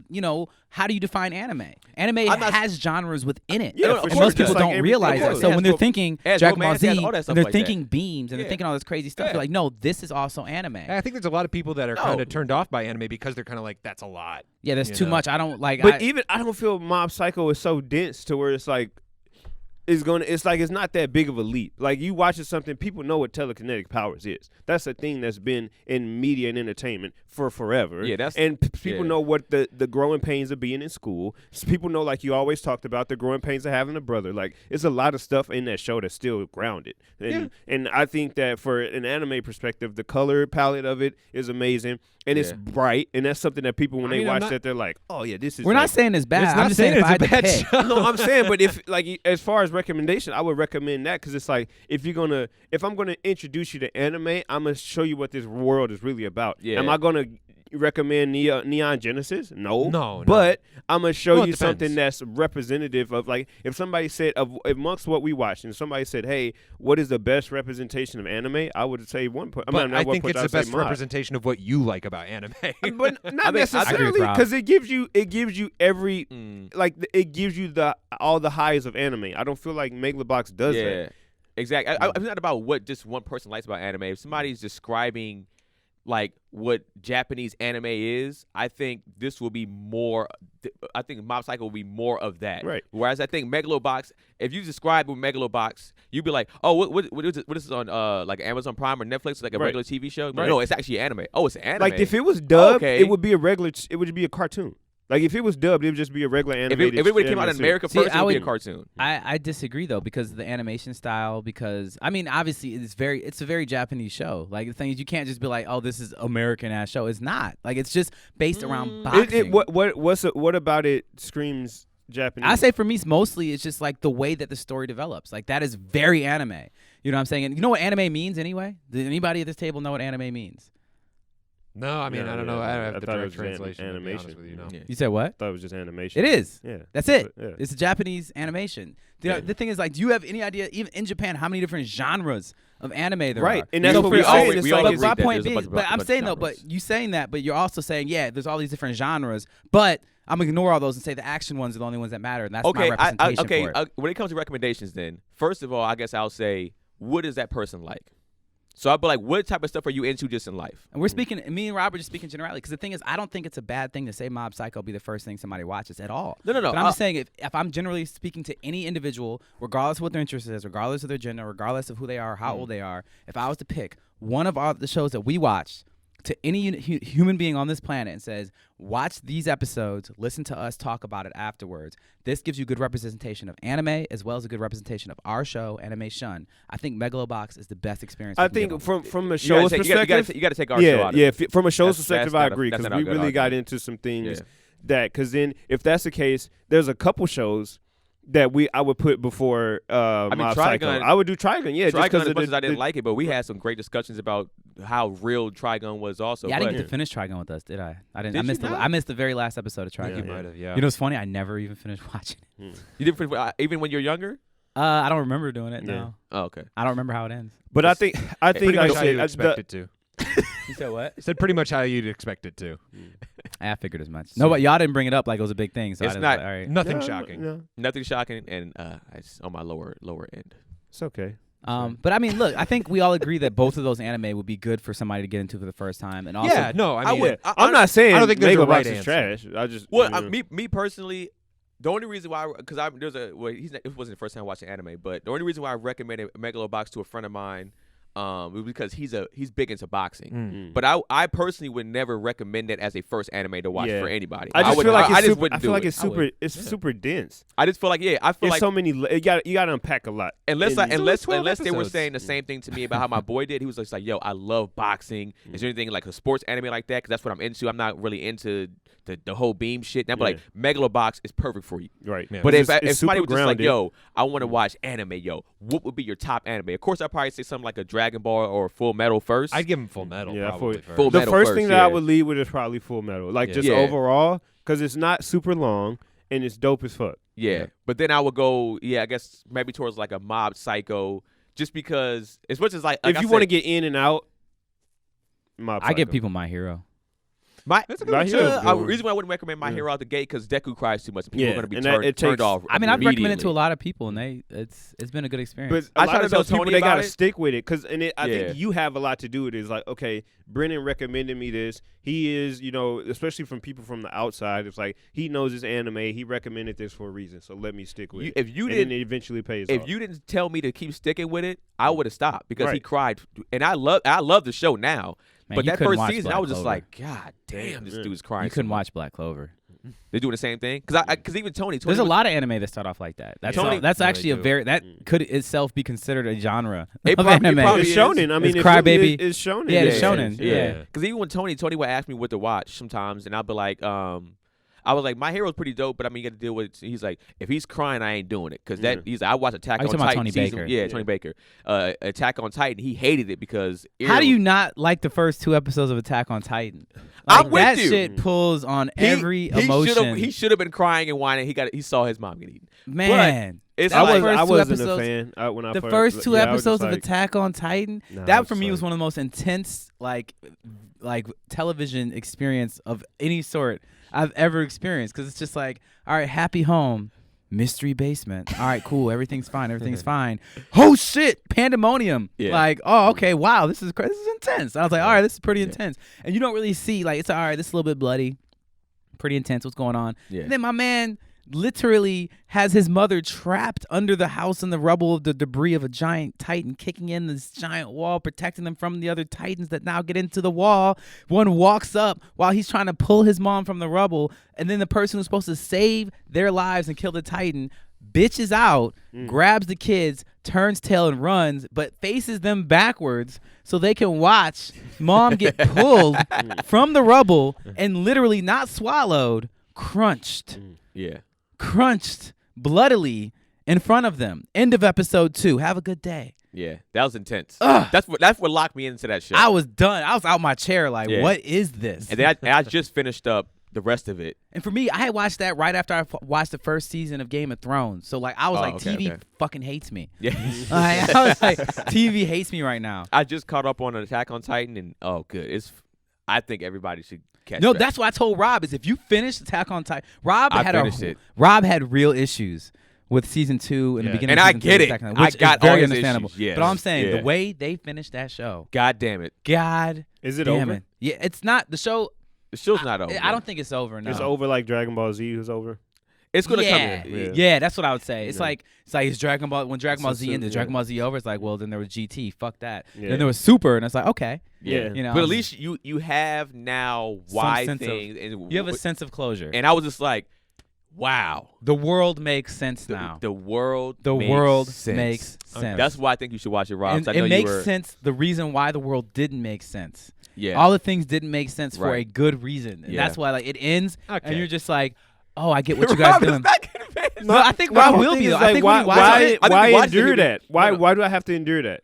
how do you define anime? Anime
I'm not-
has genres within it.
Yeah,
for
and
sure
most
it does.
people
Like
don't
every-
realize
of
that.
course.
So
It
when
has
they're
ro-
thinking
it has
Dragon Ball
romance, it
Z
has all that
and
stuff
they're
like that.
thinking beams and they're thinking all this crazy stuff,
Yeah.
you're like, no, this is also anime.
I think there's a lot of people that are
No.
kind of turned off by anime because they're kind of like, that's a lot.
Yeah, that's
You
too
know.
much. I don't like.
But even I don't feel Mob Psycho is so dense to where it's like it's like it's not that big of a leap. Like you watching something, people know what telekinetic powers is. That's a thing that's been in media and entertainment for forever.
Yeah, that's-
and people
yeah.
know what the growing pains of being in school. People know, like you always talked about, the growing pains of having a brother. Like it's a lot of stuff in that show that's still grounded. And I think that for an anime perspective, the color palette of it is amazing. And it's
Yeah.
bright, and that's something that people when
I
they
mean, I'm
watch
not-
that they're like, "Oh yeah, this is."
we're
like,
not saying it's bad.
It's
I'm
not
just saying
saying
if I had
it's
to
a bad
pick.
show.
No, I'm saying, but if like as far as recommendation, I would recommend that because it's like if I'm gonna introduce you to anime, I'm gonna show you what this world is really about.
Yeah.
Am I gonna recommend Neon Genesis?
No.
But I'm gonna show
Well, it
you something
depends.
that's representative of, like, if somebody said amongst what we watch, and somebody said, "Hey, what is the best representation of anime?" I would say one point.
But I think it's the best representation of what you like about anime.
But not
I agree with
necessarily,
Rob.
because it gives you every it gives you all the highs of anime. I don't feel like Megalobox does
Yeah,
that.
exactly. It's not about what just one person likes about anime. If somebody's describing like what Japanese anime is, I think this will be more. I think Mob Psycho will be more of that.
Right.
Whereas I think Megalobox, if you describe with Megalobox, you'd be like, oh, what is this on like Amazon Prime or Netflix, like a
Right.
regular TV show?
Right.
No, it's actually anime. Oh, it's anime.
Like if it was dubbed,
Okay.
it would be it would be a cartoon. Like if it was dubbed, it would just be a regular
if
animated.
it would have came out in
animated
America
See,
first, it
I
would be a
would-
cartoon.
I disagree though because of the animation style. Because I mean, obviously, it's a very Japanese show. Like the thing is, you can't just be like, oh, this is American ass show. It's not. Like it's just based around boxing.
What about it screams Japanese?
I say for me, mostly it's just like the way that the story develops. Like that is very anime. You know what I'm saying? And you know what anime means anyway? Does anybody at this table know what anime means?
No, I mean, I don't know. I don't have the
thought it
direct
was
translation. To be
animation.
honest with you, no.
Yeah.
You said what?
I thought it was just animation.
It is.
Yeah.
That's it.
Yeah.
It's a Japanese animation. The thing is, like, do you have any idea, even in Japan, how many different genres of anime there
Right,
are?
and that's
So
what
for
we're
all-
saying. It's
we
like
all
but
it's-
my
agree that
point
there's a
being,
bunch
but I'm
of
saying though,
genres.
but you saying that, but you're also saying, yeah, there's all these different genres, but I'm gonna ignore all those and say the action ones are the only ones that matter, and that's my
Okay,
representation
okay.
for it.
When it comes to recommendations, then first of all, I guess I'll say, what is that person like? So I'll be like, what type of stuff are you into just in life?
And we're speaking, me and Rob are just speaking generally, because the thing is, I don't think it's a bad thing to say Mob Psycho be the first thing somebody watches at all.
No.
But I'm just saying, if I'm generally speaking to any individual, regardless of what their interest is, regardless of their gender, regardless of who they are, how old they are, if I was to pick one of all the shows that we watched to any human being on this planet and says, watch these episodes, listen to us talk about it afterwards, this gives you good representation of anime as well as a good representation of our show, AnimeSHUN. I think Megalobox is the best experience.
I
we can give
think
them.
from a
You
show's
gotta
perspective,
you gotta take our show out of it.
from a show's
That's
perspective,
not
I
a-
agree
that's
because
not a
we
good
really got
argument.
into some things
Yeah.
that because then if that's the case, there's a couple shows that I would put before Mob Psycho.
Trigun-
I would do Trigun, yeah, just
Trigun,
because
as much as I didn't like it, but we had some great discussions about how real Trigun was also.
Yeah, I didn't
but
get to finish Trigun with us, did I? I didn't.
Did
I
you
missed the.
not?
I missed the very last episode of
I think
Trigun.
you might have, yeah.
You know, what's funny. I never even finished watching it.
you didn't even when you're younger.
I don't remember doing it.
Yeah.
No,
Oh, okay.
I don't remember how it ends.
But I think
Pretty
I
much how
said
you'd expect it to.
You said what?
I said pretty much how you'd expect it to.
I figured as much. No, but y'all didn't bring it up like it was a big thing. So
It's
I just
not-
Like, all right.
Nothing shocking.
No,
Nothing shocking, and it's on my lower end.
it's okay.
But I mean, look, I think we all agree that both of those anime would be good for somebody to get into for the first time, and also,
Yeah, no, I mean,
would-
I'm not saying
I don't think there's a
Megalobox
right
is
answer.
trash. I just
Well,
you know.
me personally, the only reason why, because there's a well, it wasn't the first time watching anime, but the only reason why I recommended Megalobox to a friend of mine, was because he's big into boxing. But I personally would never recommend it as a first anime to watch
Yeah.
for anybody.
I just
would-
feel like
I
it's
just
super,
wouldn't
I feel
do
like
it.
it's super super dense.
I just feel like I feel
It's
like
so many. You got to unpack a lot.
Unless
And-
unless
12
they were
episodes.
saying the same thing to me about how my boy did, he was just like, "Yo, I love boxing. Is there anything like a sports anime like that? Because that's what I'm into. I'm not really into the whole beam shit." And I'm like, Megalobox is perfect for you.
right.
Yeah.
But
It's
if somebody
super
was just like,
grounded.
"Yo, I want to watch anime, yo, what would be your top anime?" Of course, I'd probably say something like a Dragon Ball or Full Metal first.
I'd give him Full Metal.
Yeah,
probably
Full-
first.
the
Metal
first
first,
thing that I
yeah.
would lead with is probably Full Metal, like
Yeah.
just
Yeah.
overall, because it's not super long and it's dope as fuck.
Yeah. But then I would go, I guess maybe towards like a Mob Psycho, just because as much as like
If
I
you want to
said,
get in and out, Mob
I give
Psycho.
people My Hero.
That's a good
My
one,
Hero's
too.
good
the
one.
reason why I wouldn't recommend My Hero out the gate because Deku cries too much. And people
Yeah,
are going to be
and that- it
turned
takes-
off.
I mean, I've recommended it to a
immediately.
lot of people, and it's been a good experience.
But
I
a
tried
lot
to
of
tell
those people,
Tony
they
about
gotta
it.
stick with it, because I
Yeah.
think you have a lot to do with it. It's like, okay, Brennan recommended me this. He is, especially from people from the outside, it's like he knows this anime. He recommended this for a reason, so let me stick with it.
If you
and
didn't,
then it eventually pays
if
off.
you didn't tell me to keep sticking with it, I would have stopped because he
Right.
cried. And I love the show now.
Man,
but
you
that
couldn't
first
watch
season, I
Black
was just
Clover.
like, God damn, this
Yeah.
dude's crying.
You
so
couldn't
much.
watch Black Clover.
They're doing the same thing because even Tony
There's a
was-
lot of anime that start off like that. That's
Tony-
that's
Yeah, they
actually a
do.
very that could itself be considered a genre
It
of
probably- it
anime.
probably
It's
is.
shonen. I mean,
It's
it
Crybaby.
really is shonen.
Yeah, it's
Yeah.
shonen.
Yeah.
Yeah.
Because even when Tony would ask me what to watch sometimes, and I'd be like, I was like, My Hero's pretty dope, but I mean, you got to deal with it. He's like, if he's crying, I ain't doing it. Because
Yeah.
he's like, I watched Attack
Are you
on
talking about
Titan
Tony
season.
Baker?
Yeah,
Yeah.
Tony Baker. Attack on Titan, he hated it because
How do you not like the first 2 episodes of Attack on Titan?
I'm
Like,
with
that
you.
shit pulls on every emotion.
He should have been crying and whining. He saw his mom get eaten.
Man,
It's
that
like-
first
I
two
wasn't
episodes-
a fan when I
the
first.
first 2
yeah, I was
episodes
just
of
like,
Attack on Titan,
nah, I
that
was
for me
like-
was one of the most intense like television experience of any sort I've ever experienced. Because it's just like, all right, happy home, mystery basement. All right, cool, everything's fine, everything's fine. Oh shit, pandemonium.
Yeah.
Like, oh okay, wow, this is intense. I was like, all right, this is pretty intense. And you don't really see like it's all right, this is a little bit bloody, pretty intense. What's going on?
Yeah.
And then my man literally has his mother trapped under the house in the rubble of the debris of a giant titan, kicking in this giant wall, protecting them from the other titans that now get into the wall. One walks up while he's trying to pull his mom from the rubble, and then the person who's supposed to save their lives and kill the titan bitches out, grabs the kids, turns tail and runs, but faces them backwards so they can watch mom get pulled from the rubble and literally not swallowed, crunched
Yeah.
bloodily in front of them. End of episode 2. Have a good day.
Yeah, that was intense.
Ugh.
That's what locked me into that show.
I was done. I was out my chair like,
Yeah.
what is this?
and then I just finished up the rest of it.
And for me, I had watched that right after I watched the first season of Game of Thrones. So like I was
Oh,
like,
okay,
TV
okay.
fucking hates me.
Yeah,
Like, I was like, TV hates me right now.
I just caught up on an Attack on Titan, and good. I think everybody should catch.
No,
that.
that's what I told Rob is if you finish Attack on Titan, Rob
I
had
finished it.
Rob had real issues with season 2 and the
Yeah.
beginning
And
of
I
season 2
get
and
it.
second,
I
which
got
is very
all his
understandable.
issues, yes.
But all I'm saying,
Yeah.
the way they finished that show,
God damn it,
God
Is it
damn
over?
it. Yeah, it's not the show.
the show's not over.
I don't think it's over. No,
It's over like Dragon Ball Z is over.
It's gonna
yeah.
come in.
Yeah, that's what I would say. It's
Yeah.
like it's Dragon Ball when Dragon Ball
It's a
Z ended,
super-
Dragon
yeah.
Ball Z over. It's like, well, then there was GT. Fuck that.
Yeah.
Then there was Super, and it's like, okay,
Yeah,
you know.
but at least you have now why
sense of-
things. And
you have a sense of closure.
And I was just like, wow,
The world makes sense now.
the world.
The
makes
world
sense.
makes sense.
That's why I think you should watch it, Rob.
and
'cause I know
it
you
makes
were-
sense. The reason why the world didn't make sense.
Yeah,
All the things didn't make sense for a
Right.
good reason. And
Yeah.
that's why like it ends,
Okay.
and you're just like, oh, I get what you guys
Rob is
doing.
back in the face.
No, I think
My
Rob
whole
will
thing
be.
is
Though.
like,
I think
why,
when we watch it,
I think
why
we watched it,
endure
he'll be-
that? Why
no.
why do I have to endure that?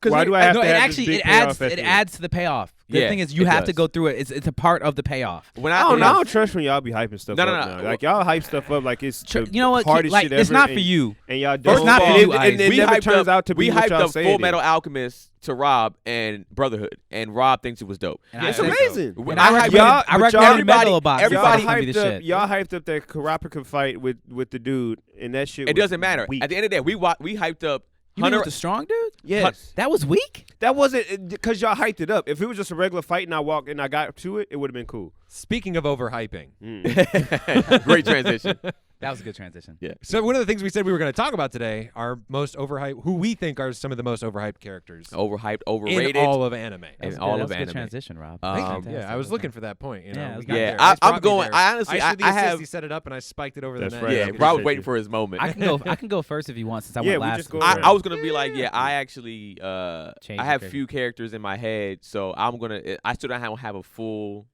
'Cause
Why
we-
do I have
no,
to
it
have
actually
this
it
big payoff
adds
at
it
the end?
adds to the payoff. The
Yeah,
thing is, you
it
have to
does.
go through it. It's a part of the payoff.
When
I don't know. I
when
don't trust when y'all be hyping stuff
No,
up
no.
now. Like y'all hype stuff up like it's the
You know what?
hardest
Like
shit
it's
ever,
not for
and-
you.
And y'all
First
don't.
It's not
of
for
all,
you,
and it
we
never
hyped
turns
up,
out to be
we
what
hyped
y'all
up
say
Full
it
Metal
is.
Alchemist to Rob and Brotherhood, and Rob thinks it was dope.
And
It's
I think-
amazing.
When
And I
hyped
recommended,
up-
I
but
recommended
everybody-
Megalobox.
everybody
It's gonna be the
hyped up.
shit.
Y'all hyped up that Karapika fight with the dude, and that shit.
It
was
doesn't matter.
weak.
At the end of the day, we hyped up
You mean
Hunter.
with the strong dude?
Yes,
That was weak.
that wasn't because y'all hyped it up. If it was just a regular fight and I walked and I got to it, it would have been cool.
Speaking of overhyping,
Great transition.
That was a good transition.
Yeah.
so one of the things we said we were going to talk about today are most overhyped, who we think are some of the most overhyped characters
Overhyped,
in
overrated.
all of anime.
That was
In
good.
all
that
of
was a good
anime.
transition, Rob.
Yeah, I was looking for that point. You know,
Yeah, it
we
was
got
good.
Yeah,
there. Nice
I'm
brought me
going.
there.
I honestly,
should the
I
assist.
have.
He set it up, and I spiked it over
That's
the net.
right.
Yeah,
I
Rob was
appreciate
waiting
you.
for his moment.
I can go. I can go first if you want, since I
Yeah,
went
we
last.
just go
week.
around.
I was gonna be like, yeah, I actually,
Change
I
your
have
character.
few characters in my head, so I'm gonna. I still don't have a full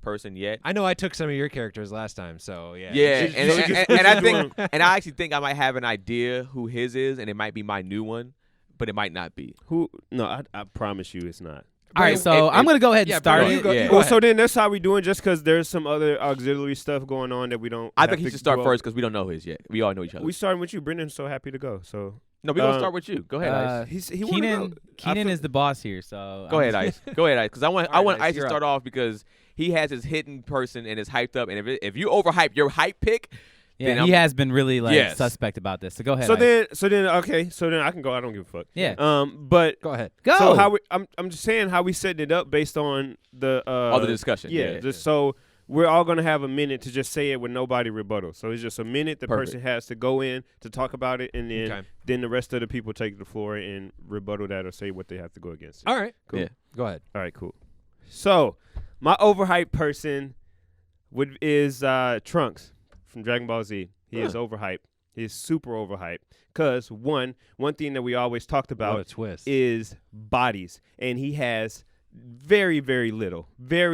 person yet.
I know I took some of your characters last time, so yeah.
Yeah,
Just-
and,
just-
and,
just
and I
do
think, and I actually think I might have an idea who his is, and it might be my new one, but it might not be.
Who? No, I promise you, it's not.
All right, so I'm gonna go ahead and
Yeah,
start
bro,
it.
you go,
Yeah.
you go
Well,
ahead.
so then that's how we doing. Just because there's some other auxiliary stuff going on that we don't.
I
have
think he
to
should start
go-
first because we don't know his yet. We all know each other.
We starting with you. Brendan's so happy to go. So
No, we're gonna
Uh,
start with you. Go ahead, Ice.
he wanna
Keenan,
go. I
Keenan
feel-
is the boss here, so
Go ahead, Ice. Go ahead, Ice. Because I want
All right,
Ice to
you're
start off because he has his hidden person and is hyped up. And if you overhype your hype pick, then
Yeah,
I'm-
he has been really like
Yes.
suspect about this. So go ahead.
So
Ice.
then okay. So then I can go. I don't give a fuck.
Yeah.
But
Go ahead.
Go.
so how I'm just saying how we setting it up based on the
all the discussion.
Yeah. Just so we're all gonna have a minute to just say it with nobody rebuttal. So it's just a minute the
Perfect.
person has to go in to talk about it, and then
Okay.
then the rest of the people take the floor and rebuttal that or say what they have to go against. It.
All right.
Cool.
Yeah.
Go ahead.
All right, cool. So my overhyped person is Trunks from Dragon Ball Z. He is overhyped. He is super overhyped. Cause one thing that we always talked
What
about
a twist.
is bodies, and he has very, very little.
More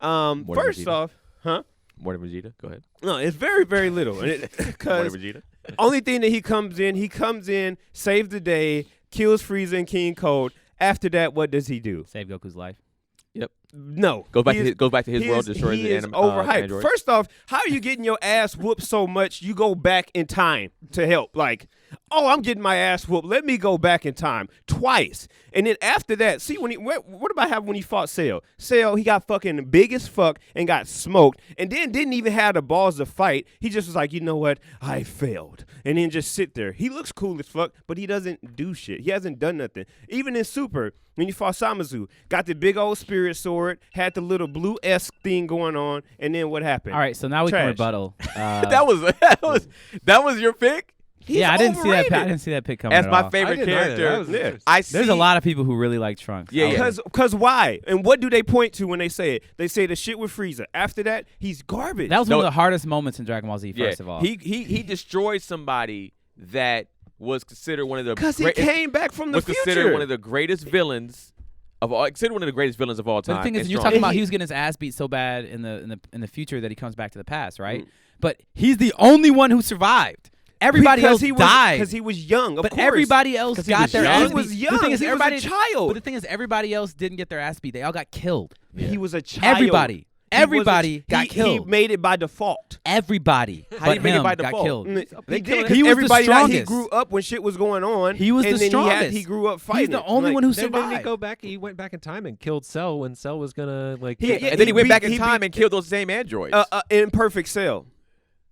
than
First
Vegeta.
off,
More than Vegeta. Go ahead.
no, it's very, very little.
More than
Because
Vegeta.
only thing that he comes in, saves the day, kills Frieza and King Cold. After that, what does he do?
Save Goku's life.
No.
Goes back
He
to
is-
his, goes back to his
he
world,
is-
destroys
he
the
is
anime.
overhyped.
Android.
First off, how are you getting your ass whooped so much you go back in time to help? Like, oh, I'm getting my ass whooped. Let me go back in time twice. And then after that, see when what about happened when he fought Cell? Cell, he got fucking big as fuck and got smoked, and then didn't even have the balls to fight. He just was like, you know what? I failed, and then just sit there. He looks cool as fuck, but he doesn't do shit. He hasn't done nothing. Even in Super, when he fought Samazu, got the big old spirit sword, had the little blue esque thing going on, and then what happened?
All right, so now we can
Trash.
rebuttal.
that was your pick.
He's
yeah, I didn't see that.
overrated.
I didn't see that pick coming.
As
at
my
all.
favorite
I didn't either. That
character.
was
Yeah.
interesting.
I see.
There's a lot of people who really like Trunks.
Yeah, yeah.
Because why? And what do they point to when they say it? They say the shit with Frieza. After that, he's garbage.
That was
No.
one of the hardest moments in Dragon Ball Z.
Yeah.
First of all,
He destroyed somebody that was considered one of the
because he
great-
came back from the
was
future.
considered one of the greatest villains of all. Considered one of the greatest villains of all time.
But the thing is,
and
you're
strong.
talking
And
about
he-
he was getting his ass beat so bad in the future that he comes back to the past, right?
Mm.
But he's the only one who survived. Everybody
Because
else
he was,
died.
because he was young. Of
But
course.
everybody else
'Cause he
got
was
their
young?
ass
He was
beat.
young.
The thing is,
He was a
everybody,
child.
But the thing is, everybody else didn't get their ass beat. They all got killed.
He was a child.
Everybody.
He was
Everybody got
he
killed.
made it by default.
Everybody.
How did
but
he make it
him
by
got
default?
killed.
They did.
He
'Cause
was the
everybody that he
strongest.
grew up when shit was going on.
He was
and
the
then
strongest.
He grew up fighting.
He's the only one who
Then
survived.
he go back. He went back in time and killed Cell when Cell was gonna like.
Yeah,
And then he went
beat-
back in
he
time
beat-
and killed those same androids.
Imperfect Cell.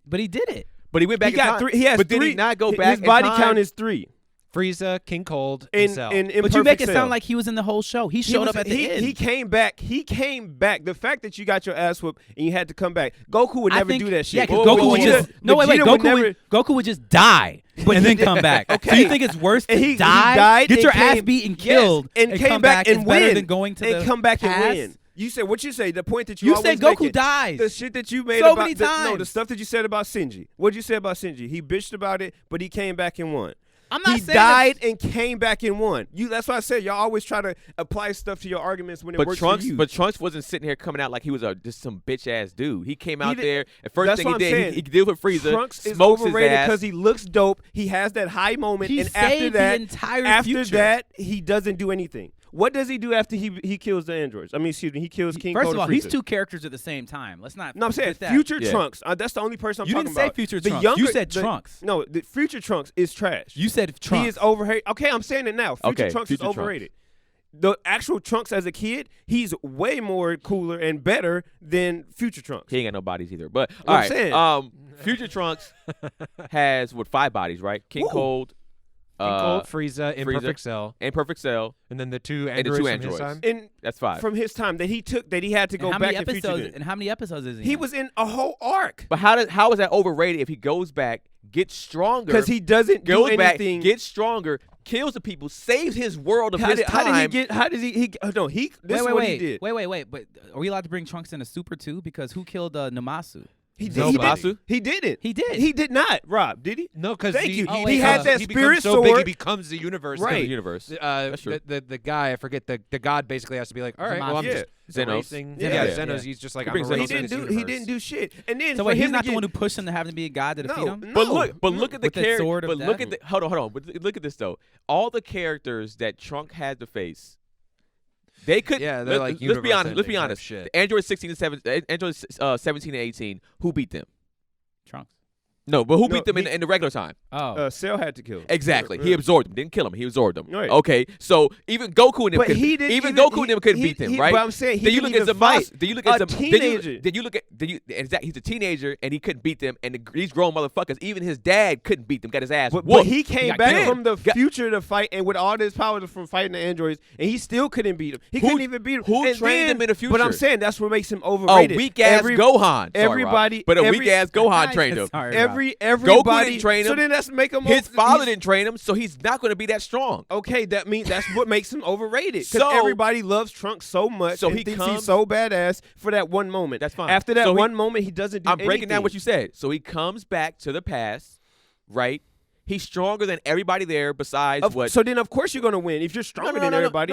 But he did it.
But he went back
He
in
got
time.
3. He has
but
3.
did he not go
His
back in
body
time?
count is 3.
Frieza, King Cold, and
In
Cell.
Imperfect
But you make it
Cell.
sound like he was in the whole show. He showed up at the end.
He came back. He came back. The fact that you got your ass whooped and you had to come back. Goku would
I
never
think-
do that shit.
Yeah, because
Whoa,
Goku
whoa,
would
whoa.
just wait.
Vegeta
Goku would just die and then come back. So
Okay.
you think it's worse to
And he
die,
died
get
and
your ass
came-
beat and
yes,
killed,
and came
come
back and
is better
win.
than going to
and
the
come back
past?
and win. You said what you say. The point that you
You
always
said Goku
making,
dies.
The shit that you made
So
about
many
the
times.
stuff that you said about Shinji. What did you say about Shinji? He bitched about it, but he came back and won.
I'm not
He
saying
died and came back and won. That's why I said y'all always try to apply stuff to your arguments when it
But
works
Trunks,
for you.
but Trunks wasn't sitting here coming out like he was just some bitch ass dude. He came out
did-
there and first
That's
thing he
what I'm
did,
saying.
he dealt with Frieza,
Trunks is
smokes
overrated
his ass.
because he looks dope. He has that high moment,
He
and after
saved the
that,
entire
after
future.
that, he doesn't do anything. What does he do after he kills the androids? I mean, excuse me, he kills King
First
Cold
of all,
and
he's
Frieza.
2 characters at the same time. Let's not.
No, I'm saying
forget that.
future
Yeah.
Trunks. That's the only person I'm
You
talking
didn't say
about.
future
The
Trunks.
younger-
You said
the-
Trunks.
No, the future Trunks is trash.
You said Trunks.
He is overrated. Okay, I'm saying it now. Future
Okay,
Trunks
future
is overrated. The actual Trunks as a kid, he's way more cooler and better than future Trunks.
He ain't got no bodies either. But
Well,
all
I'm
right,
saying.
Future Trunks has 5 bodies, right? King
Ooh.
Cold,
King Cold, Frieza, Imperfect Cell,
Imperfect Cell.
and then the 2
And the
androids
2
from
androids.
his time.
And
That's 5.
from his time that he took, that he had to go
and how
back
many
in future.
episodes?
Gen.
And how many episodes is he?
He
in?
was in a whole arc
But how is that overrated if he goes back, gets stronger,
because he doesn't do
goes back,
anything.
gets stronger, kills the people, saves his world of
how
his
did,
time?
how did he get? How does he? No, he. This is what he did.
Wait. But are we allowed to bring Trunks in a Super too? Because who killed Namasu?
He did.
Zamasu?
He didn't.
He did.
He did not. Rob, did he?
No, because
Thank you.
Oh,
he had that
he
spirit
becomes so big he
sword.
becomes the universe.
Right.
The universe. That's true.
The guy, I forget the god, basically has to be like, all right, well, I'm
Zamasu.
just
Zenos.
erasing.
Yeah.
Yeah,
Yeah.
Zenos.
Yeah.
He's just like,
He
I'm
brings
He
erasing
Zenos
didn't
this
do. He
universe.
didn't do shit. And then
So
for
wait, he's
him
not
to
the one who
get-
pushed him to have to be a god to defeat
No,
him.
no.
But look at the
With that
character.
sword of
But look
death?
at the hold on. But look at this though. All the characters that Trunk had to face, they could.
Yeah, they're like
let's be honest. Let's be
universe-ending type
honest.
shit.
The Android 16 and 7, Android 17 and 18. Who beat them?
Trunks.
No, but who
No,
beat them
he-
in the regular time?
Oh,
Cell had to kill him.
Exactly.
Yeah.
He absorbed them. Didn't kill him. He absorbed them.
Right.
Okay. So even Goku and them
But
couldn't.
he didn't
even
even-
Goku and them couldn't
he-
beat them,
he-
right?
but I'm saying he
then you
didn't
look at
even fight
Zamasu. Then you look
a
at
teenager.
Then you look at. Exactly. He's a teenager and he couldn't beat them. And these grown motherfuckers, even his dad couldn't beat them. Got his ass
But
whooped.
he came
got
back
killed.
from the
Got-
future to fight, and with all his powers from fighting the androids, and he still couldn't beat him. He
Who-
couldn't even beat him.
who
And
trained
then-
him in the
But I'm
future?
saying that's what makes him
Oh,
overrated.
weak ass
Every-
Gohan. Sorry,
everybody-
Rob. But a
every-
weak ass Gohan trained him.
Sorry, Rob.
Everybody.
didn't train
So
him.
then let's make him.
His father
he's-
didn't train him, so he's not going to be that strong.
Okay, that means that's what makes him overrated. Because
So-
everybody loves Trunks so much,
So
and
he
thinks
comes-
he's so badass for that one moment.
That's fine.
After that
So he-
one moment, he doesn't do
I'm breaking down
anything.
what you said. So he comes back to the past, right? He's stronger than everybody there besides what.
So then, of course, you're gonna win if you're stronger than everybody.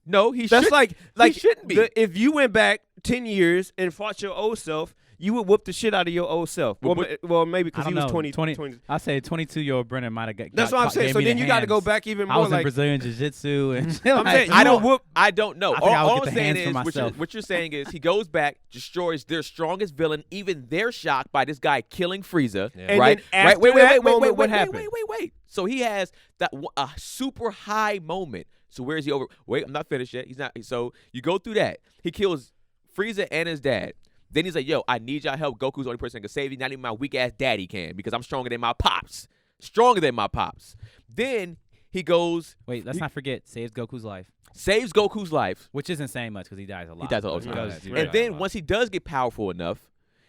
No. He
That's
should,
like
he shouldn't be.
if you went back 10 years and fought your old self, you would whoop the shit out of your old self.
Well,
Well, maybe because
I
he
don't
was
know.
20.
I say 22-year-old Brennan might have got.
That's what I'm saying. So then you got to go back even
I
more.
was in
Like
Brazilian Jiu-Jitsu and shit
I'm
like
saying,
that.
I
you
don't
would whoop.
I don't know.
I think I would
All
get
I'm
the
saying
hands for
is
myself.
what you're saying is he goes back, destroys their strongest villain. Even they're shocked by this guy killing Frieza.
Yeah.
And
Right?
then
Right?
after
Wait,
that
wait,
moment, what
wait,
happened?
wait. So he has a super high moment. So where is he over? Wait, I'm not finished yet. He's not. So you go through that. He kills Frieza and his dad. Then he's like, yo, I need y'all help. Goku's the only person that can save you. Not even my weak ass daddy can because I'm stronger than my pops. Stronger than my pops. Then he goes,
Wait, let's not forget saves Goku's life,
saves Goku's life.
which isn't saying much because he dies a lot.
He dies a
but
lot.
does do
And
that.
then once he does get powerful enough,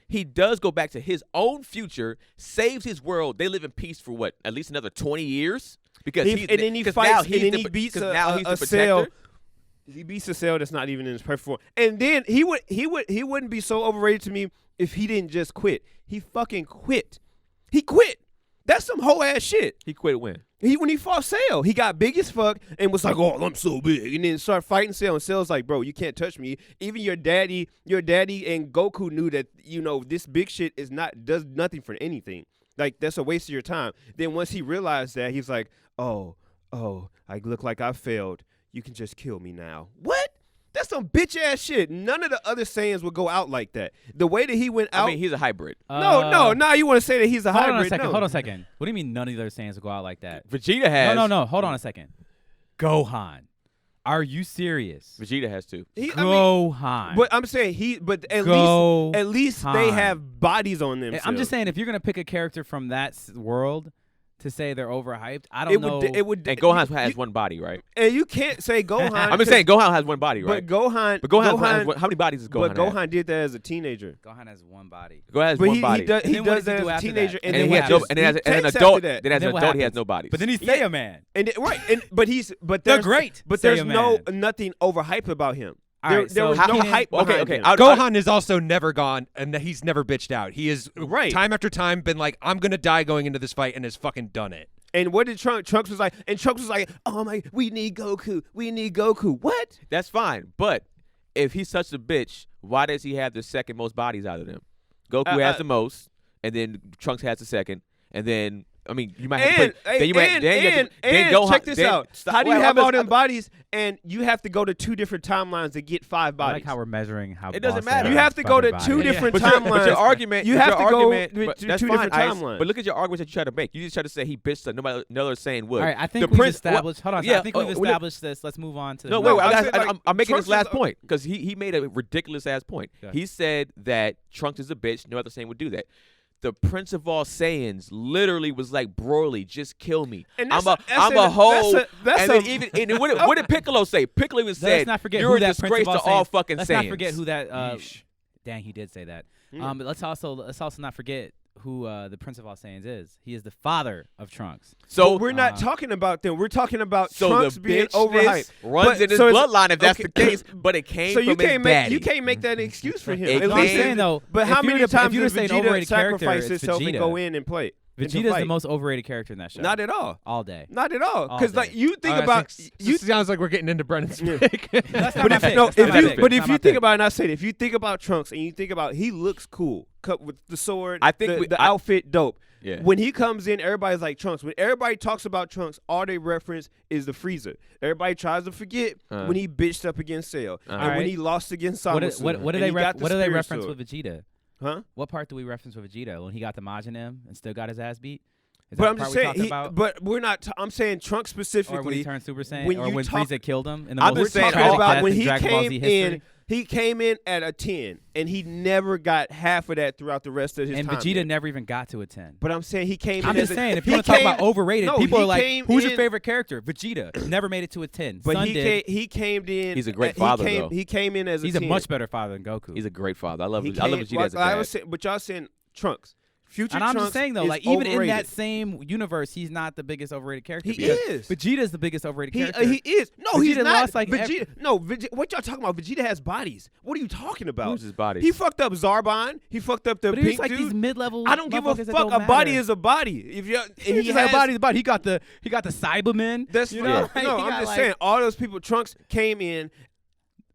he does go back to his own future, saves his world. They live in peace for what? At least another 20 years? Because
And then he
'cause
fights,
now
and
he's
then
the-
he beats
'cause now he's
a
the
cell.
protector.
He beats a cell that's not even in his perfect form. And then he wouldn't be so overrated to me if he didn't just quit. He fucking quit. He quit. That's some whole ass shit.
He quit when?
When he fought Cell, he got big as fuck and was like, "Oh, I'm so big," and then started fighting Cell. And Cell's like, "Bro, you can't touch me." Even your daddy, and Goku knew that this big shit does nothing for anything. Like that's a waste of your time. Then once he realized that, he's like, oh, I look like I failed. You can just kill me now. What? That's some bitch ass shit. None of the other Saiyans would go out like that. The way that he went out.
I mean, he's a hybrid.
No. Now you want to say that he's a hybrid?
Hold on a second. What do you mean none of the other Saiyans will go out like that?
Vegeta has.
No. Hold on a second. Gohan. Are you serious?
Vegeta has too.
Gohan.
But I'm saying at least they have bodies on them.
I'm just saying, if you're gonna pick a character from that world to say they're overhyped, I don't know.
It would.
And Gohan has one body, right?
And you can't say Gohan.
I'm just saying Gohan has one body, right?
But Gohan.
How many bodies does Gohan have?
But Gohan did that as a teenager.
Gohan has one body.
Gohan has one body.
He does that as a teenager,
and then as an adult, he has no bodies.
But then he's Saiyaman.
But
they're great.
But there's nothing overhyped about him. There was no hype behind him.
Gohan is also never gone, and he's never bitched out. He is time after time been like, I'm gonna die going into this fight, and has fucking done it.
And what did Trunks was like? And Trunks was like, oh my, we need Goku. What?
That's fine, but if he's such a bitch, why does he have the second most bodies out of them? Goku has the most, and then Trunks has the second, and then I mean, you might have to put, then Gohan,
check this out. How do you have all them bodies and you have to go to 2 different timelines to get 5 bodies?
I like how we're measuring how
it doesn't matter.
You have to go to 2 different timelines.
But your argument,
you have to go to 2
that's
different
fine,
timelines.
But look at your arguments that you try to make. You just try to say he bitched that nobody another saying would.
All right, I think we've established. Hold on, I think we've established this. Let's move on to.
No, wait. I'm making this last point because he made a ridiculous ass point. He said that Trunks is a bitch. No other saying would do that. The Prince of all Saiyans literally was like, Broly, just kill me. I'm a hoe. And what did Piccolo say? Piccolo even said, you're a disgrace to all fucking Saiyans.
Let's not forget who that. Dang, he did say that. But let's also not forget who the Prince of all Saiyans is. He is the father of Trunks.
So we're not talking about them. We're talking about Trunks being overhyped.
Runs in his bloodline if that's the case, but it came from his daddy.
You can't make that an excuse for him.
I'm saying though,
but how many times does Vegeta
sacrifice
sacrifice himself and go in and play?
Vegeta's the most overrated character in that show.
Not at all.
All day.
Not at all. Because like you think about,
you sounds like we're getting into Brennan's pick.
But if you think about it, and I said, if you think about Trunks and you think about, he looks cool, cut with the sword.
I think
the outfit dope.
Yeah.
When he comes in, everybody's like Trunks. When everybody talks about Trunks, all they reference is the Frieza. Everybody tries to forget when he bitched up against Cell and when he lost against Zamasu.
What do they reference with Vegeta?
Huh?
What part do we reference with Vegeta when he got the Majin M and still got his ass beat?
But I'm just saying, but we're not. I'm saying Trunks specifically.
Or when he turned Super Saiyan, or when Frieza killed him. In the
I'm
most
just saying
tragic
about
death
when
in
he
Dragon Ball Z
came
history.
in. He came in at a 10, and he never got half of that throughout the rest of his
and
time.
Vegeta
there.
never even got to a 10.
But I'm saying he came.
I'm
in
just
as
saying, if you want to talk about overrated, people are like, "Who's your
in-
favorite character?" Vegeta never made it to a 10.
But
Son did.
he came in.
He's a great father, though.
He came in as a
He's
10.
a much better father than Goku.
He's a great father. I love Vegeta as a dad.
But y'all saying Trunks. Future
and I'm
Trunks
just saying though,
is
like even in
overrated.
that same universe, he's not the biggest overrated character.
He
because
is.
Vegeta is the biggest overrated character.
He is. No,
Vegeta
he's not.
lost, like,
Vegeta. No, what y'all talking about? Vegeta has bodies. What are you talking about?
Who's his bodies?
He fucked up Zarbon. He fucked up the
But
pink
he's like
dude.
these mid-level.
I don't give a
motherfuckers that
fuck.
don't
A body
matter.
is a body. If you
He has a body. He got the Cybermen.
That's
you know. Like,
no.
he
I'm
got,
just
like,
saying. All those people. Trunks came in.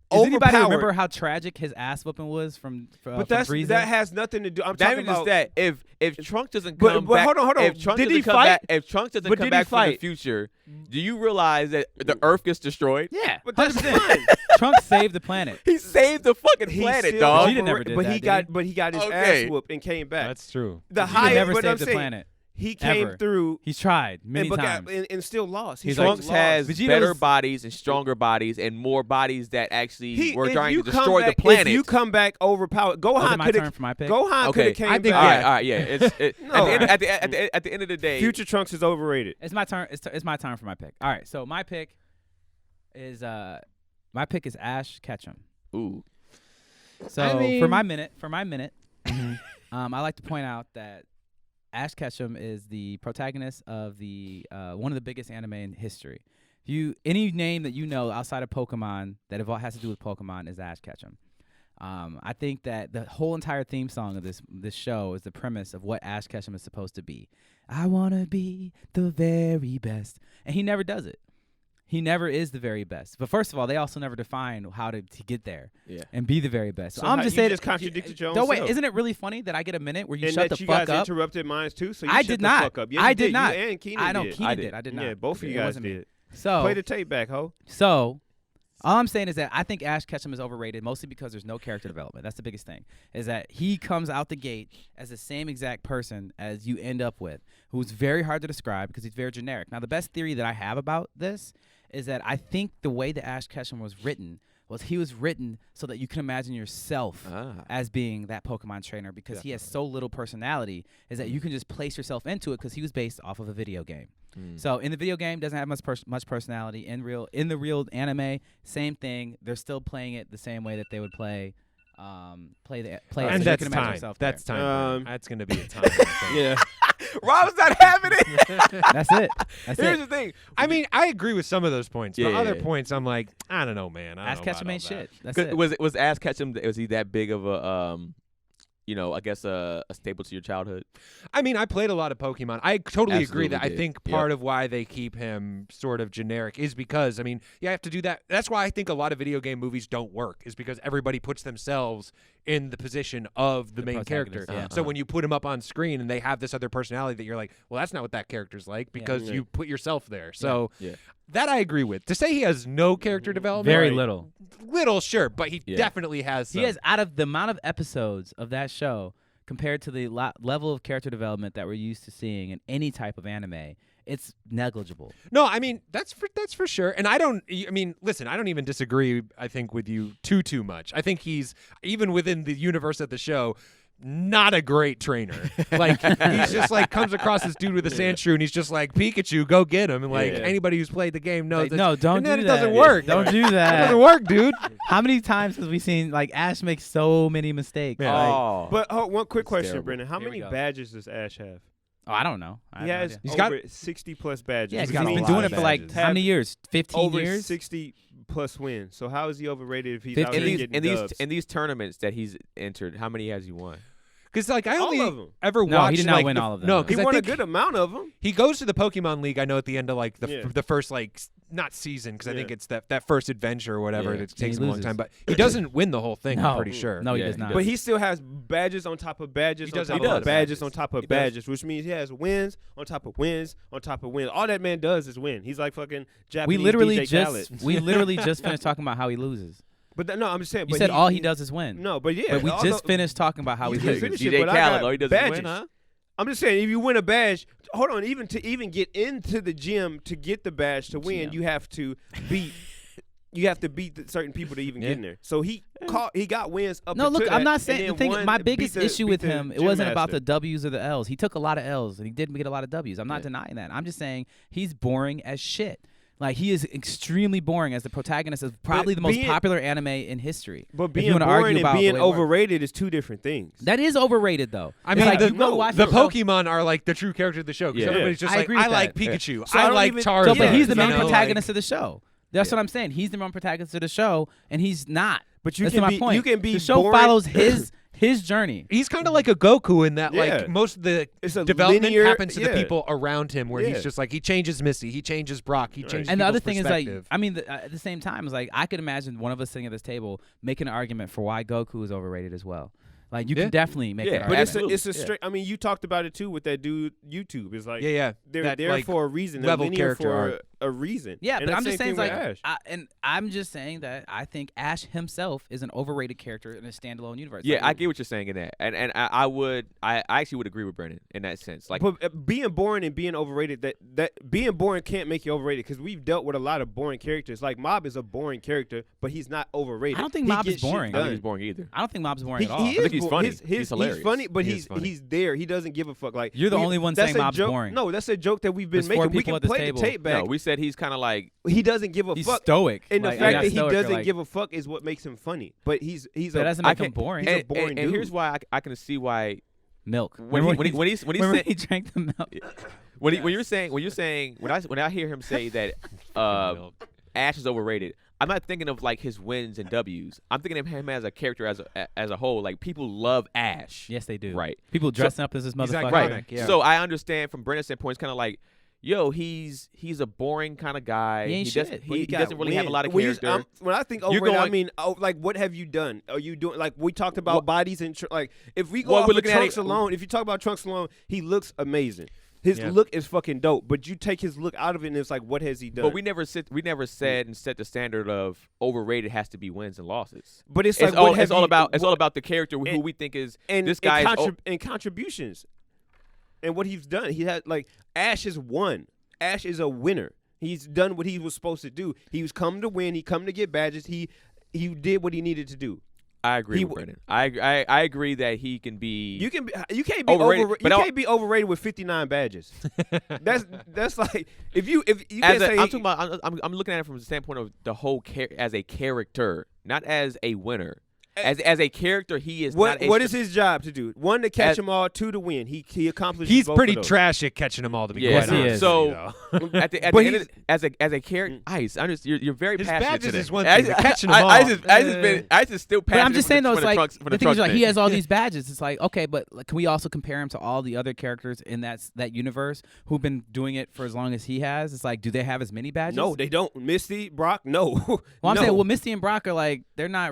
Does anybody
overpowered.
remember how tragic his ass whooping was from
But
Frieza?
that has nothing to do. I'm
Not
talking
even just
about
that. If Trunks doesn't come
but
back,
hold on.
If Trunks
Did he
doesn't come
fight?
back, if Trunks doesn't
But
come
did he
back from the
fight?
future, do you realize that the Earth gets destroyed?
Yeah,
But that's
100%.
fine.
Trunks saved the planet.
He saved the fucking
He
planet,
still
dog.
Vegeta never did
but
that,
he
did
got
he?
but he got his
Okay.
ass whooped and came back.
That's true.
The
Vegeta
highest,
never
but I'm
saved the
saying
planet.
he came
Ever.
through
He's tried many times.
and still lost. He's
Trunks
lost.
has
Vegeta
better
was-
bodies and stronger bodies and more bodies that actually were
if
trying
you
to
come
destroy
back-
the planet.
If you come back overpowered,
Was it
Gohan
my
could
turn
have.
for my pick?
Gohan could
Okay.
have came
I think
back.
all right, yeah.
No.
At the end of the day,
Future Trunks is overrated.
It's my turn. It's my turn for my pick. All right, so my pick is Ash Ketchum.
ooh,
So
I mean-
for my minute, I like to point out that Ash Ketchum is the protagonist of the one of the biggest anime in history. Any name that you know outside of Pokemon that has to do with Pokemon is Ash Ketchum. I think that the whole entire theme song of this show is the premise of what Ash Ketchum is supposed to be. I wanna be the very best, and he never does it. He never is the very best. But first of all, they also never define how to get there and be the very best.
So
I'm just saying,
just contradicted your own
don't wait.
self.
Isn't it really funny that I get a minute where you
And
shut
that
the
you
fuck
guys
up?
interrupted mine too. So you
I
shut
did
the
not.
fuck up. Yeah,
I
you
did not.
You and Keenan
I know
did.
Keenan did. I did not.
Yeah, both of
Okay,
you
it
guys
wasn't me.
did.
So
Play the tape back, ho.
So, all I'm saying is that I think Ash Ketchum is overrated, mostly because there's no character development. That's the biggest thing. Is that he comes out the gate as the same exact person as you end up with, who's very hard to describe because he's very generic. Now, the best theory that I have about this is that I think the way that Ash Ketchum was written was he was written so that you can imagine yourself as being that Pokemon trainer because he has so little personality is that you can just place yourself into it because he was based off of a video game. So in the video game, doesn't have much personality. In the real anime, same thing. They're still playing it the same way that they would play
And
so
that's
you can imagine
time.
yourself
That's
there.
time. That's going to be a time. I think.
Yeah.
Rob's not having it.
That's it. That's
Here's
it.
the thing.
I mean, I agree with some of those points. But
Yeah.
other points, I'm like, I don't know, man. I
Ash
don't know
Ketchum
about
ain't
all that.
shit. That's it.
Was Ash Ketchum? Was he that big of a I guess a staple to your childhood?
I mean, I played a lot of Pokemon. I totally agree
Absolutely
that I
did.
think
Yep.
part of why they keep him sort of generic is because, I mean, you have to do that. That's why I think a lot of video game movies don't work, is because everybody puts themselves in the position of the main character.
protagonist,
So when you put them up on screen and they have this other personality that you're like, well, that's not what that character's like because you put yourself there. So
Yeah.
that I agree with. To say he has no character development,
Very little.
little, sure, but he
Yeah.
definitely has some.
He has, out of the amount of episodes of that show compared to the level of character development that we're used to seeing in any type of anime, it's negligible.
No, I mean that's for sure. And I mean, listen, I don't even disagree. I think with you too much. I think he's even within the universe of the show, not a great trainer. Like he's just like comes across this dude with a Sandshrew, and he's just like Pikachu, go get him. And like anybody who's played the game knows.
Like,
that,
no, don't
and
do
then
that.
it doesn't work.
Don't do
It
that.
doesn't work, dude.
How many times have we seen like Ash make so many mistakes?
Man,
Like,
Oh,
But one quick question,
terrible.
Brendan. How
Here we
many
go.
badges does Ash have?
I don't know. I
He
have no
has
idea.
He's got-
over 60 plus badges.
Yeah,
he's
because
got
he's
a
been
lot
doing
of
it for like
badges.
how many years? 15
over
years?
60 plus wins. So how is he overrated if he's
15
out
in
here
these
getting dubs?
in these tournaments that he's entered, how many has he won?
Because like I
All
only
of 'em.
ever
No, he
watched
did not
like,
win
the-
all of them,
No,
no.
He
because I
won a
think
good amount of them.
he goes to the Pokemon League. I know at the end of like
Yeah.
the first like not season because I think
Yeah.
it's that first adventure or whatever.
Yeah.
It takes
He
him a long
loses.
time, but he doesn't win the whole thing.
No.
I'm pretty sure.
No, he
Yeah,
does
he
not.
does.
But he still has badges on top of badges
He
on
does
top
have a lot
of
of
badges
badges.
on top of
He does.
badges, which means he has wins on top of wins on top of wins. All that man does is win. He's like fucking Japanese
we literally
DJ Khaled.
just finished talking about how he loses.
But no, I'm just saying.
You
but
said all he does is win.
No, but yeah.
But we
all
just
the-
finished talking about how he
You can
loses.
finish
DJ
it, but I
Khaled,
got
all he does is win,
badges.
huh?
I'm just saying, if you win a badge, hold on. Even to get into the gym to get the badge to win,
Gym.
you have to beat. You have to beat certain people to even get in there. So he got wins up.
No,
until
look,
that,
I'm not
and
saying the
then
thing.
won-
My
beat
biggest
the-
issue
beat
with
the
him, it
gym
wasn't about
master.
the W's or the L's. He took a lot of L's and he did get a lot of W's. I'm not
Yeah.
denying that. I'm just saying he's boring as shit. Like he is extremely boring as the protagonist of probably the most
being-
popular anime in history.
But
If you
being
wanna
boring
argue
and
about
being
the way it works.
overrated is two different things.
That is overrated though.
I
It's
mean,
like,
the,
you go watch
the
the show-
Pokemon are like the true character of the show because
Yeah.
everybody's just
I
like,
agree with
I like
that.
Pikachu,
So I
I
don't
like
even-
Tarzan.
So, but he's the
you
main
know, like-
protagonist of the show. That's what I'm saying. He's the main protagonist of the show, and he's not.
But you
That's
can
my
be.
point.
You can be.
The show
boring.
follows his journey.
He's kind of like a Goku in that,
Yeah.
like most of the
It's a
development
linear-
happens to the
yeah.
people around him, where
Yeah.
he's just like he changes Missy, he changes Brock, he changes.
And the other
people's
thing is like,
perspective.
I mean, at the same time, is like I could imagine one of us sitting at this table making an argument for why Goku is overrated as well. Like you
Yeah.
can definitely make
Yeah,
that
But
argument.
it's a
Absolutely.
straight. I mean, you talked about it too with that dude YouTube. It's like
yeah,
they're
that,
there
like,
for a reason. They're
level
linear
character
for
arc.
a reason.
Yeah,
And
but
the
I'm just
same
saying,
thing
like,
with Ash.
and I'm just saying that I think Ash himself is an overrated character in a standalone universe.
Yeah,
Like,
I get what you're saying in that, and I actually would agree with Brennan in that sense. Like,
But being boring and being overrated, that being boring can't make you overrated because we've dealt with a lot of boring characters. Like Mob is a boring character, but he's not overrated.
I don't think
He
Mob is
gets shit
boring.
I don't think
done.
he's boring either.
I don't think Mob's boring
He,
at all.
he
I
is
think he's
bo-
funny.
He's
He's hilarious.
funny, but
He is
he's
funny.
there. He doesn't give a fuck. Like
You're the only one
that's
saying
a
Mob's
joke.
boring.
No, that's a joke that we've been
There's 4
making. We
people
can
at this
play
table.
the tape back.
No, we said he's kind of like
He doesn't give a
He's
fuck.
stoic.
And the
Like,
fact
not
that he
stoic,
doesn't
like,
give a fuck is what makes him funny. But he's
that
a
doesn't
I
make him
can-
boring.
He's a
and,
boring
and
dude.
here's why I can see why
Milk.
when
Remember
he
remember
said
he drank the milk.
when I hear him say that Ash is overrated, I'm not thinking of like his wins and W's. I'm thinking of him as a character as a whole. Like people love Ash.
Yes, they do.
Right.
People dressing up as this
He's
motherfucker.
iconic.
Right.
Yeah.
So I understand from Brennan's standpoint, it's kind of like yo, he's a boring kind of guy.
He ain't shit.
He doesn't really have a lot of character.
When I think
You're
overrated, I
going-
mean, like, what have you done? Are you doing like we talked about bodies and like if we go
Well,
off
we're
of
looking at
Trunks
it-
alone, if you talk about Trunks alone, he looks amazing. His
Yeah.
look is fucking dope, but you take his look out of it, and it's like, what has he done?
But we never said and set the standard of overrated has to be wins and losses.
But it's
It's
like,
all
what have
all
you-
about it's all
what-
about the character who
and-
we think is
and
this guy
and contributions and what he's done. He had like Ash has won. Ash is a winner. He's done what he was supposed to do. He was come to win. He come to get badges. He did what he needed to do.
I agree
he
with
w-
Brendan. I agree that he can be.
You can't be
Overrated,
you
but I'll-
can't be overrated with 59 badges. that's like if you
as
can't say
I'm talking about. I'm looking at it from the standpoint of the whole as a character, not as a winner. As a character, he is not a
what is his job to do? One, to catch
As-
them all. Two, to win. He accomplishes.
He's
both
pretty
of those.
trash at catching them all. To be
Yeah,
quite
he
honest,
is.
So-
you know?
at the
But
end of as a character, Ice. I'm just you're very
His
passionate
badges
today.
is one thing, but catching 'em all,
Ice is still
But
passionate.
I'm just saying though, it's like
from
the thing is
Trunks
like he
thing.
has all these badges. It's like okay, but like, can we also compare him to all the other characters in that universe who've been doing it for as long as he has? It's like, do they have as many badges?
No, they don't. Misty, Brock, no.
Well, I'm
No.
saying, well, Misty and Brock are like they're not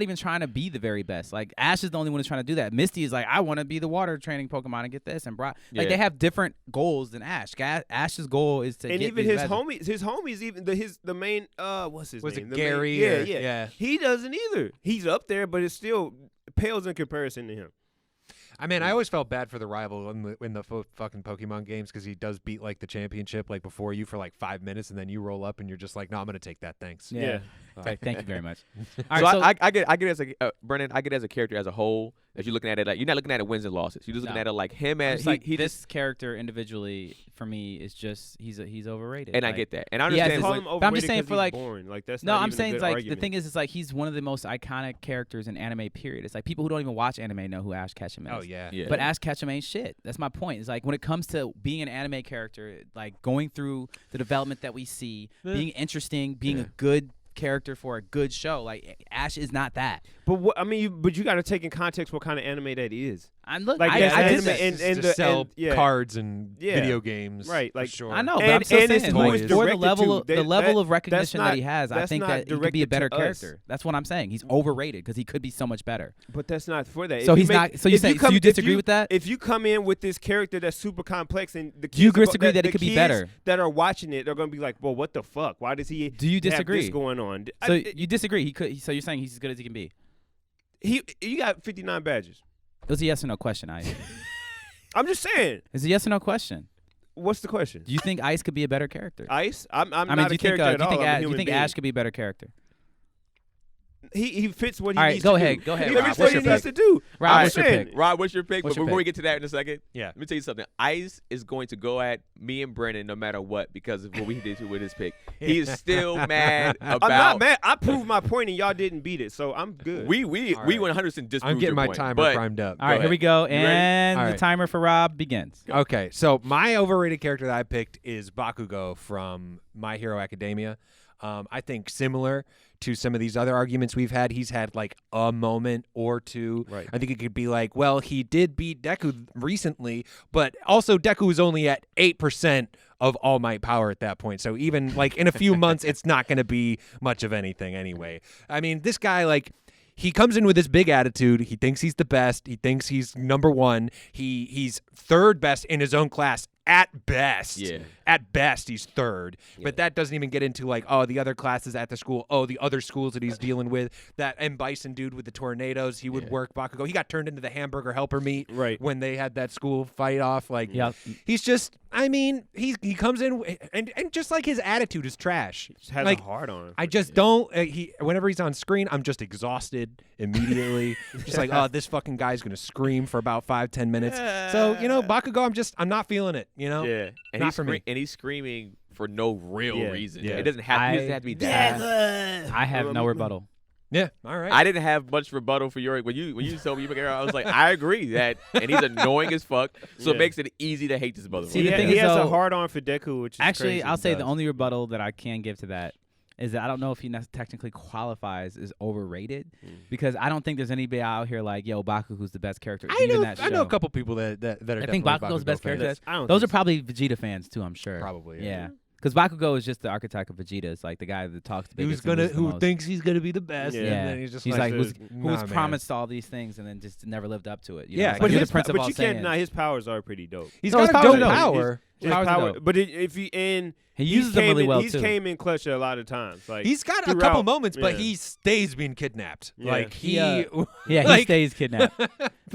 even trying to be the very best. Like Ash is the only one who's trying to do that. Misty is like, I want to be the water training Pokemon and get this, and Brock like
Yeah.
they have different goals than Ash. Ash's goal is to
And
get
even
these
his
badges.
homies, even the main what's his
Was
name?
it
The
Gary
Main,
or-
yeah.
yeah.
He doesn't either. He's up there, but it still pales in comparison to him.
I mean, I always felt bad for the rival in the fucking Pokemon games because he does beat like the championship like before you for like 5 minutes, and then you roll up and you're just like, no, I'm gonna take that. Thanks.
Yeah.
Yeah.
Like, thank you very much.
So,
All right,
I get it as a Brennan. I get it as a character as a whole. That you're looking at it like you're not looking at it wins and losses. You're just looking
No.
at it like him as
It's like
he
this
just
character individually for me is just he's overrated.
and I
Like,
get that. And I
he has
understand.
his-
Call
like,
him
but I'm just
overrated
saying
'cause
for,
he's
like-
boring. Like that's
No,
not
I'm
even
saying
a
it's
good
like
argument.
the thing is, it's like he's one of the most iconic characters in anime. Period. It's like people who don't even watch anime know who Ash Ketchum is.
Oh yeah.
yeah.
But Ash Ketchum ain't shit. That's my point. It's like when it comes to being an anime character, like going through the development that we see, being interesting, being a good character for a good show, like Ash is not that.
But what I mean, but you got to take in context what kind of anime that is.
I'm look.
Like,
I
that's
did
anime
that.
and-
to
the-
sell
and- yeah.
cards and
Yeah.
video games,
Right,
for
like-
sure.
I know, but
And-
I'm still
and it's
saying,
who
like,
it's
for the
directed
level,
to.
the level of
That's
recognition that he
not-
has, I
that's
think
not
that he could be a
directed
better
to us.
character. That's what I'm saying. He's overrated because he could be so much better.
But that's not for that.
So
If you
he's
make-
not. So you
if
say?
come-
So you
if
disagree with that?
If you come in with this character that's super complex and the kids
Do you
are go-
disagree that it
the
could be
kids
better?
that are watching it, they're going to be like, well, what the fuck? Why does he
Do you
have
disagree?
this going on?
So you disagree? He could. So you're saying he's as good as he can be?
You got 59 badges.
It was a yes or no question.
I'm just saying.
It's a yes or no question.
What's the question?
Do you think Ice could be a better character?
Ice? I'm
I mean,
not
do
a
you think?
character
Do
at
you
all.
think?
I'm a
Do you
human
think
being.
Ash could be a better character?
He fits what he
All right,
needs
go
to
ahead,
do.
go ahead,
He
Rob.
fits
What's
what he
your
needs to do.
Rob,
I'm
what's your
saying.
pick?
Rob, what's your pick?
What's
But
your
before we
pick?
get to that in a second,
Yeah.
let me tell you something. Ice is going to go at me and Brennan no matter what because of what we did with his pick. He is still mad about.
I'm not mad. I proved my point and y'all didn't beat it, so I'm good.
We
All
we
right.
100% disproved
I'm getting
your
my
point,
timer
but
primed up.
All right,
Go
here we
ahead.
go,
You ready?
and
All
the
right.
timer for Rob begins.
Okay, so my overrated character that I picked is Bakugo from My Hero Academia. I think similar to some of these other arguments we've had, he's had like a moment or two.
Right.
I think it could be like, well, he did beat Deku recently, but also Deku was only at 8% of All Might power at that point. So even like in a few months, it's not going to be much of anything anyway. I mean, this guy, like, he comes in with this big attitude. He thinks he's the best. He thinks he's number one. He's third best in his own class at best.
Yeah.
At best, he's third. But that doesn't even get into like, oh, the other classes at the school. Oh, the other schools that he's dealing with. That M. Bison dude with the tornadoes. He would work Bakugo. He got turned into the hamburger helper meat
Right.
when they had that school fight off. Like,
Yep.
he's just. I mean, he comes in and just like his attitude is trash.
Just has
like,
a hard on.
I just don't. Whenever he's on screen, I'm just exhausted immediately. Just like, oh, this fucking guy's gonna scream for about 5-10 minutes. So Bakugo, I'm not feeling it.
Yeah, and
Not
he's
for me.
and he's screaming for no real
Yeah.
reason.
Yeah.
It doesn't have. He doesn't have to be that.
I have no rebuttal.
Yeah, all right.
I didn't have much rebuttal for your when you told me I was like, I agree that, and he's annoying as fuck. So it
Yeah.
makes it easy to hate this motherfucker.
See, the thing
he
is,
has
though,
a hard on for Deku, which is
Actually,
crazy.
I'll say the
Does.
only rebuttal that I can give to that is that I don't know if he technically qualifies as overrated because I don't think there's anybody out here like, yo, Bakugo's the best character.
I
even that
know a
show.
couple people that are.
I think Bakugo's the best character.
I don't
Those are
think so.
probably Vegeta fans too, I'm sure.
Probably,
Yeah. Because Bakugo is just the archetype of Vegeta. It's like the guy that talks the biggest.
Who thinks he's gonna be the best?
Yeah.
And then he's just
he's
like,
who was
"Nah, man."
promised all these things and then just never lived up to it. You
Yeah,
know? It's
but
like, you're
his,
the prince of
but
all
you can't
Saiyans.
deny his powers are pretty dope.
He's
No, his
got
powers
a dope
are dope.
power.
His
Powers are
power,
dope.
but if he and
He uses them
came
really
in,
well
he's
too.
came in clutch a lot of times. Like
He's got a
throughout-
couple moments, but
yeah.
he stays being kidnapped.
Yeah.
Like he,
Yeah, he
like,
stays kidnapped. No,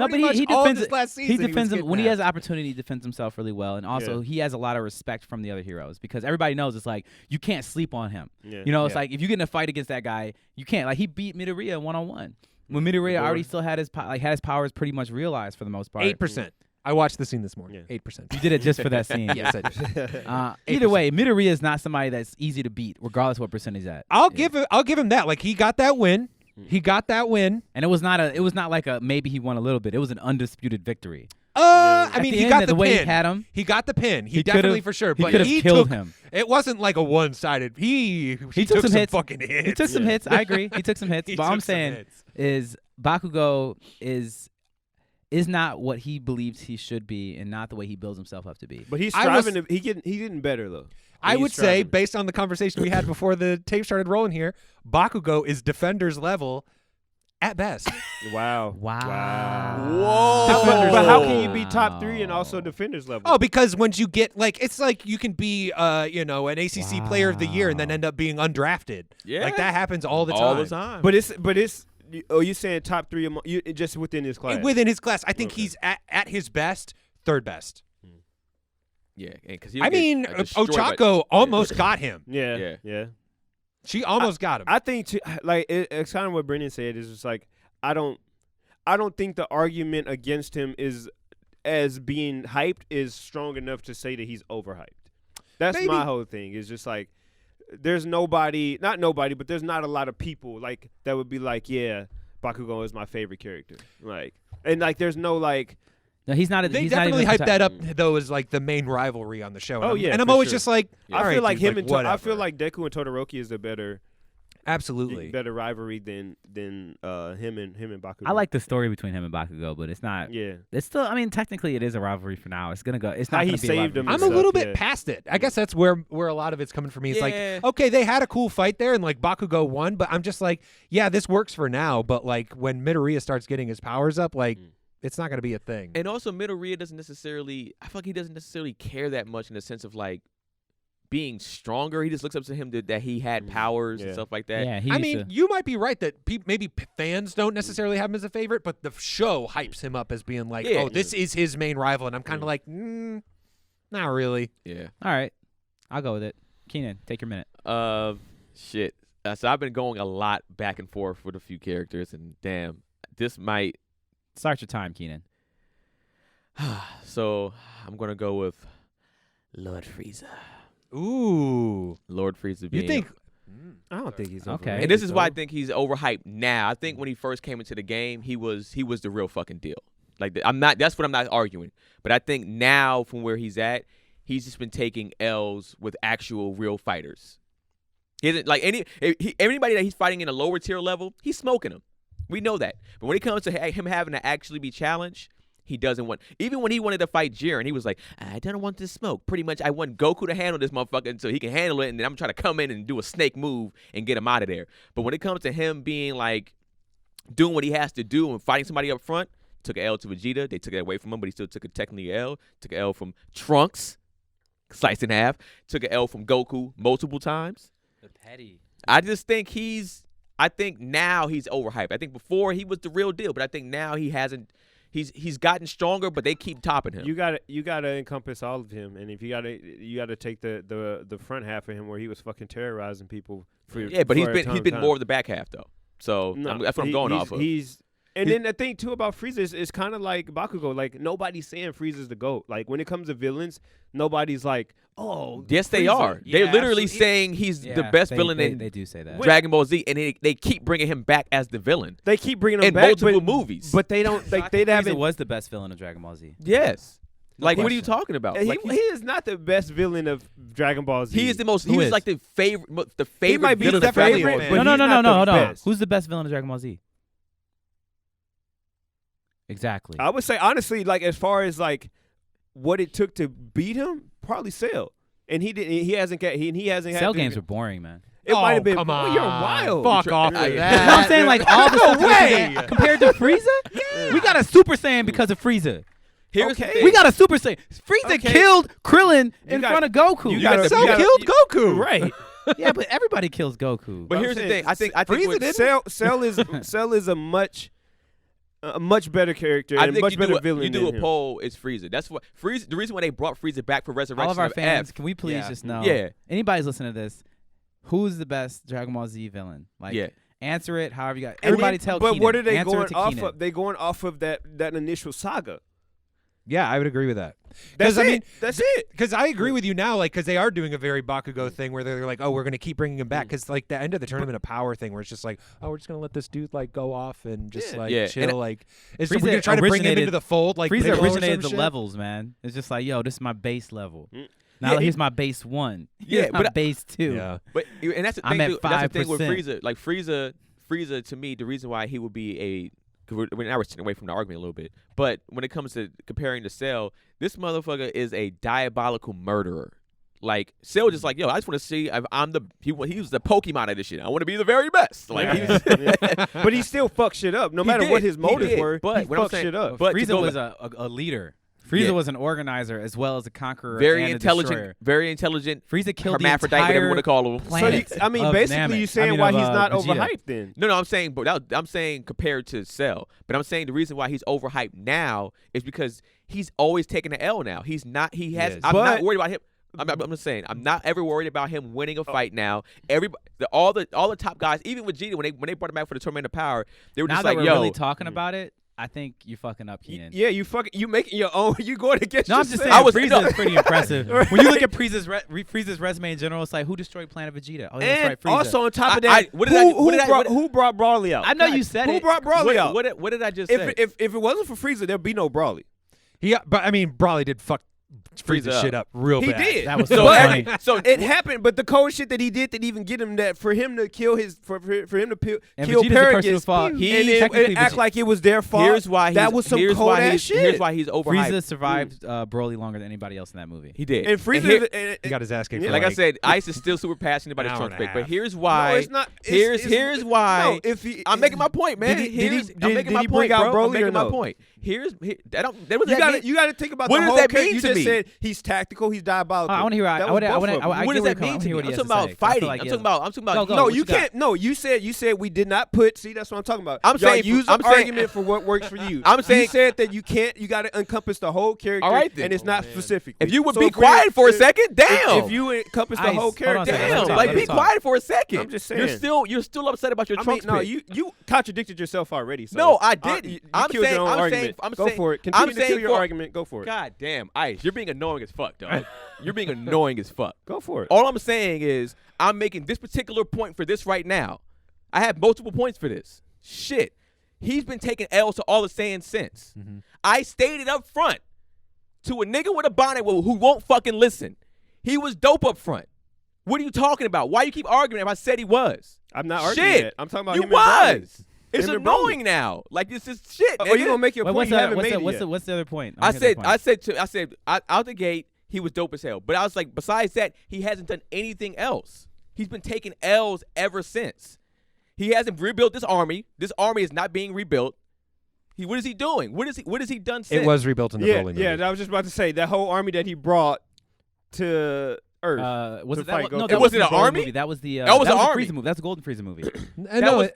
but
pretty much
he
all
defends
this
it.
last
He
season,
defends
was
him when he has
kidnapped.
opportunity. He defends himself really well, and also he has a lot of respect from the other heroes because everybody knows it's like you can't sleep on him.
Yeah.
You know, it's
Yeah.
like if you get in a fight against that guy, you can't. Like he beat Midoriya 1-on-1 when Midoriya already still had his had his powers pretty much realized for the most part.
8%. I watched the scene this morning.
Yeah.
8%.
You did it just for that scene.
Yes, I did.
Either way, Midoriya is not somebody that's easy to beat, regardless of what percentage he's at.
I'll give him that. Like he got that win. He got that win.
And it was not like a maybe he won a little bit. It was an undisputed victory.
I
At
mean,
the
he
end,
got
the way
pin.
he had him,
He got the pin. He
he
definitely
could've-
for sure.
he
But
could've
he
killed
took,
him.
It wasn't like a one-sided. He
took some hits.
fucking hits.
He took some hits. I agree. He took some hits.
He
But all I'm
took some
saying
hits.
is Bakugo is not what he believes he should be, and not the way he builds himself up to be.
But he's
I was-
striving. He getting better though.
I
He's
would say,
striving.
based on the conversation we had before the tape started rolling here, Bakugo is defender's level at best.
Wow.
Whoa.
But how can you be top 3 and also defenders level?
Oh, because once you get like, it's like you can be, an ACC player of the year and then end up being undrafted.
Yeah.
Like that happens all the time.
All the time.
but it's. Oh, you saying top 3 just within his class?
Within his class, I think
Okay.
he's at his best, third best.
yeah, because
I mean, Ochako almost got him.
Yeah.
She almost got him.
I think it's kind of what Brendan said. Is just like I don't think the argument against him is as being hyped is strong enough to say that he's overhyped. That's
Maybe.
my whole thing. Is just like there's not there's not a lot of people like that would be like, yeah, Bakugo is my favorite character. Like and like there's no like.
No, he's not.
They
he's not
definitely
even
hyped that up though as like the main rivalry on the show.
Oh, yeah,
and I'm
for
always
sure.
just like,
I
all
feel
right,
like
dude,
him and I
whatever.
feel like Deku and Todoroki is the better rivalry than him and Bakugo.
I like the story between him and Bakugo, but it's not.
Yeah.
It's still. I mean, technically, it is a rivalry for now. It's gonna go. It's
How
not
he
gonna be a
saved
rivalry
him
for
I'm
and
a
stuff,
little bit
yeah.
past it. I guess that's where a lot of it's coming from me. It's
Yeah.
like, okay, they had a cool fight there, and like Bakugo won, but I'm just like, yeah, this works for now. But like when Midoriya starts getting his powers up, like it's not gonna be a thing.
And also, Midoriya doesn't necessarily. I feel like he doesn't necessarily care that much in the sense of like being stronger. He just looks up to him that he had powers and
Yeah.
stuff like that.
Yeah, he
I
used
mean,
to-
you might be right that maybe fans don't necessarily have him as a favorite, but the show hypes him up as being like,
Yeah.
oh, this is his main rival, and I'm kind of like, not really.
Yeah.
all right, I'll go with it. Keenan, take your minute.
Shit. So I've been going a lot back and forth with a few characters, and damn, this might.
Start your time, Keenan.
So I'm gonna go with Lord Frieza.
Ooh,
Lord Frieza.
you
Being
think?
I don't think he's
Okay.
overrated,
And this is why I
though.
think he's overhyped now. I think when he first came into the game, he was the real fucking deal. Like I'm not. That's what I'm not arguing. But I think now, from where he's at, he's just been taking L's with actual real fighters. He isn't like anybody that he's fighting in a lower tier level. He's smoking them. We know that. But when it comes to him having to actually be challenged, he doesn't want. Even when he wanted to fight Jiren, he was like, I don't want this smoke. Pretty much, I want Goku to handle this motherfucker so he can handle it, and then I'm trying to come in and do a snake move and get him out of there. But when it comes to him being like doing what he has to do and fighting somebody up front, took an L to Vegeta. They took it away from him, but he still took a technically L. Took an L from Trunks, sliced in half. Took an L from Goku multiple times.
The petty.
I just think I think now he's overhyped. I think before he was the real deal, but I think now he hasn't. He's gotten stronger, but they keep topping him.
You gotta encompass all of him, and if you gotta take the front half of him where he was fucking terrorizing people.
Yeah, but he's been more of the back half though. So that's what I'm going off of.
And then the thing too about Frieza is kind of like Bakugo. Like nobody's saying Frieza's the GOAT. Like when it comes to villains, nobody's like, oh,
Yes, they
Frieza.
are.
Yeah,
They're literally
absolutely.
saying he's the best villain in
They do say that.
Dragon Ball Z, and they keep bringing him back as the villain
They keep bringing him
in
back
multiple
but,
movies.
but they don't. Like they
Frieza
haven't.
was the best villain of Dragon Ball Z.
yes, Like, what are you talking about?
He,
Like,
he is not the best villain of Dragon Ball Z.
he is the most.
Who
He was
is?
like the favorite. The
He
favorite
might be
villain
the
of Dragon
favorite,
Ball Z.
but
No,
he's
no,
not the
hold on.
best.
Who's the best villain of Dragon Ball Z? Exactly.
I would say honestly, like as far as like what it took to beat him, probably Cell. And he didn't. He hasn't. He hasn't had
Cell
to-
games are boring, man.
It might have been.
Come
well,
on.
you're wild.
Fuck off
I-
with
Yeah.
You know what
that.
I'm saying? Like all the stuff
way.
compared to Frieza, we got a Super Saiyan because of Frieza.
Here's the
Okay.
thing.
We got a Super Saiyan. Frieza
Okay.
killed Krillin in
got-
front of Goku.
you gotta-
Cell
you gotta-
killed Goku.
Right.
Yeah, but everybody kills Goku.
But
I'm
here's the
saying,
thing. I think
Frieza
what-
didn't. Cell is a much better character
I
and
think
much
you
better
do
villain
you do
than
a
him.
poll is Frieza. That's what Frieza. The reason why they brought Frieza back for Resurrection
all of our fans,
F.
can we please
Yeah.
just know?
Yeah.
Anybody's listening to this, who's the best Dragon Ball Z villain? Like,
Yeah.
answer it however you got.
And
Everybody
then-
tell
But
Keenan.
what are they
Answer
going
it to
off
Keenan.
of? They going off of that initial saga.
Yeah, I would agree with that.
That's
I
it.
mean,
That's it.
because I agree with you now, like, because they are doing a very Bakugo thing where they're like, oh, we're gonna keep bringing him back, because like the end of the tournament of power thing, where it's just like, oh, we're just gonna let this dude like go off and just
Yeah.
like
Yeah,
chill,
and
like, is
Frieza
we're gonna try to bring him
originated-
into the fold, like
Frieza
Piccolo or
originated
some
the
shit?
levels, man. It's just like, yo, this is my base level. Now
Yeah,
here's my base 1.
Yeah,
Here's my
but-
base 2.
Yeah.
But and that's the
I'm
thing.
at
Dude, that's the thing with
5%.
Frieza. Like Frieza to me, the reason why he would be a. Cause we're now we're sitting away from the argument a little bit, but when it comes to comparing to Cell, this motherfucker is a diabolical murderer. Like Cell, just like, yo, I just want to see if I'm the he was the Pokemon of this shit. I want to be the very best. Like, he was,
But he still fucked shit up, no
He
matter
did.
what his
He
motives
did.
were.
But
he
what I'm
fucked
saying-
shit up.
but to
Frieza
go
was
back-
a leader. Frieza
Yeah.
was an organizer as well as a conqueror.
very
and a
intelligent,
destroyer.
very intelligent.
Frieza killed the
hermaphrodite, whatever you
entire
want to call him.
So
planet.
I mean,
of
basically,
Namek.
you're saying
I mean,
why
of,
he's not
Vegeta.
overhyped then.
No, I'm saying, but I'm saying compared to Cell. But I'm saying the reason why he's overhyped now is because he's always taking the L now. He's not. He has.
Yes.
I'm not
But-
worried about him. I'm just saying. I'm not ever worried about him winning a fight now. Everybody, all the top guys, even with Vegeta, when they brought him back for the Tournament of Power, they were
Now
just
that
like,
we're
yo.
really talking about it, I think you're fucking up, Keenan.
Yeah, you making your own. You going against.
No, I'm just
yourself.
saying Frieza is pretty impressive. When you look at Frieza's resume in general, it's like, who destroyed Planet Vegeta? Oh, yeah,
And
that's right, Frieza.
also on top of
I-
that,
what did I- what did I-
who brought Broly out?
I know you said
Who
it.
brought Broly out?
what did I just say?
If it wasn't for Frieza, there'd be no Broly.
But I mean, Brawley did fuck
Frieza
Frieza shit up real
He
bad.
did.
That was
so
so funny.
so it happened, but the cold shit that he did that even get him that for him to kill his for him to
And
kill
Vegeta's the person who
Paragus,
fought.
and
He
it
technically
act like it was their fault.
here's why
that
he's-
was some
here's
cold
why
ass
he's-
shit.
Here's why he's overhyped.
Frieza survived Broly longer than anybody else in that movie.
He did.
and Frieza.
here-
He got his ass kicked.
Yeah,
for
like I
like
said, Ice is still super passionate about
an
his
hour
trunk
and a
pick. But
half.
here's why.
no, it's not. It's,
Here's why.
No, if he,
I'm making my point, man.
Did he-
Here's,
did-
I'm making
did
my
he
point,
bring out
bro. I'm
Broly
making
or
my
no?
point. What does that mean?
You got to think about
What
the
does
whole
that
character.
mean
You
to
just
me?
said he's tactical. He's diabolical.
I want to hear.
That
I
was
want
both of them.
to.
What does that mean to me? I'm talking about fighting. I'm talking about.
Go,
No, you can't. No, you said we did not put. See, that's what I'm talking about.
I'm
Y'all
saying-
use
I'm
an
saying-
argument for what works for you.
I'm saying-
you said that you can't. You got to encompass the whole character.
All right, then.
and it's not specific.
If you would
So
be
if we're-
quiet for a second, damn.
If you encompass the
Ice,
whole
hold on a
character,
second,
Damn,
let me
like
talk,
be
let me
quiet for a second.
I'm just
You're
saying.
still upset about your
I mean,
trunks
no,
pick.
you contradicted yourself already. So
No, I didn't.
you
I'm
killed
saying-
your own
I'm
argument.
saying- I'm
Go
saying-
for it.
I'm
Continue to kill
saying
your
for-
argument. Go for it.
God damn, Ice, you're being annoying as fuck, dog. You're being annoying as fuck.
Go for it.
All I'm saying is I'm making this particular point for this right now. I have multiple points for this. Shit. He's been taking L's to all the Saiyans since. I stated up front to a nigga with a bonnet who won't fucking listen. He was dope up front. What are you talking about? Why you keep arguing if I said he was?
I'm not arguing
Shit.
that. I'm talking about
You
him and Broly.
was. It's
Him and
annoying
Broly.
now. Like this is shit.
Oh, you
nigga.
gonna make your
Wait,
point? You haven't made it yet.
what's the other point?
I said out the gate he was dope as hell. But I was like, besides that, he hasn't done anything else. He's been taking L's ever since. He hasn't rebuilt this army. This army is not being rebuilt. What is he doing? What has he done since?
It was rebuilt in the
Yeah,
Broly movie.
yeah. I was just about to say that whole army that he brought to Earth.
Was
to
it that?
fight
No,
Goku.
that
It wasn't
wasn't
an
the Broly
army?
movie. That was the.
That was an
the
army.
Frieza movie. That's the Golden Frieza movie.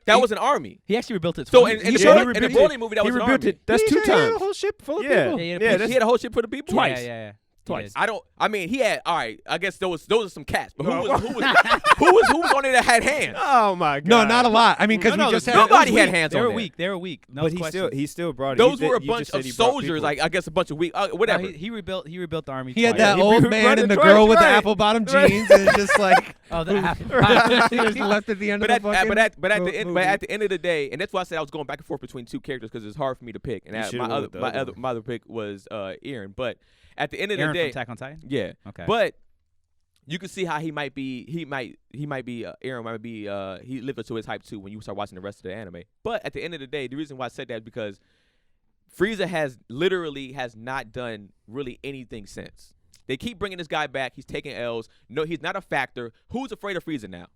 That was an army.
He actually rebuilt it.
So
twice.
in the
Yeah, he
Broly
rebuilt it.
Broly movie, that
He
was an
rebuilt
army.
it. That's
He
two
had a
times.
whole ship full of
Yeah.
people.
Yeah,
Yeah,
He had a whole shit for the people.
Twice.
Yeah.
Twice.
I don't. I mean, he had. All right. I guess those are some cats. But who was on there that had hands?
Oh my god.
No, not a lot. I mean, because we just had
nobody had hands
They
on
were
there.
weak. They were weak. No
But
question.
he still brought it.
Those
You
were a
just
bunch
said
of
he brought
soldiers.
people.
Like I guess a bunch of weak. Whatever.
He rebuilt the army.
He had
twice.
that
He
old
was
man
running
and the
twice,
girl with the
right.
apple bottom jeans, and it's just like
Oh, the apple.
he was left at the end
But
of the fucking
at the end,
movie.
but at the end of the day, and that's why I said I was going back and forth between two characters because it's hard for me to pick. And
You should've went with the other one.
my other pick was Aaron. But at the end of
Aaron
the day,
from Attack on Titan.
yeah.
Okay.
But you can see how he might be. Aaron might be. He lived up to his hype too when you start watching the rest of the anime. But at the end of the day, the reason why I said that is because Frieza has not done really anything since. They keep bringing this guy back. He's taking L's. No, he's not a factor. Who's afraid of Frieza now?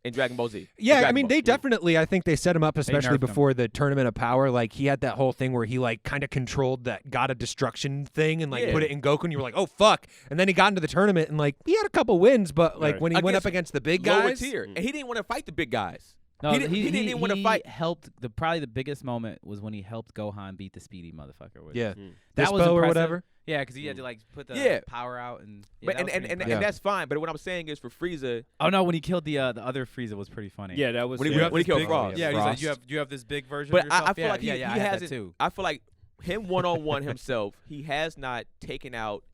In Dragon Ball Z.
Yeah, I
Dragon
mean,
Ball.
they definitely, I think they set him up, especially
nerfed him.
before the Tournament of Power. Like, he had that whole thing where he, like, kind of controlled that God of Destruction thing and, like,
Yeah.
put it in Goku, and you were like, oh, fuck. And then he got into the tournament, and, like, he had a couple wins, but, like,
Right.
when he went
Against
up against the big
lower
guys.
tier, and he didn't want to fight the big guys.
No,
he didn't even want to fight.
Helped probably the biggest moment was when he helped Gohan beat the speedy motherfucker. Which,
Yeah.
that was
Dispo or
impressive.
whatever.
Yeah, because he had to like put the
Yeah.
power out and. Yeah,
But
that was pretty
and
impressive.
that's fine. But what I'm saying is for Frieza,
Oh no, when he killed the other Frieza was pretty funny.
Yeah, that was.
When he-
yeah.
when he killed Frost.
Yeah, he's like,
Frost.
you have this big version
but
of yourself.
I feel like
yeah,
he
I had that
hasn't.
too.
I feel like him one-on-one himself, he has not taken out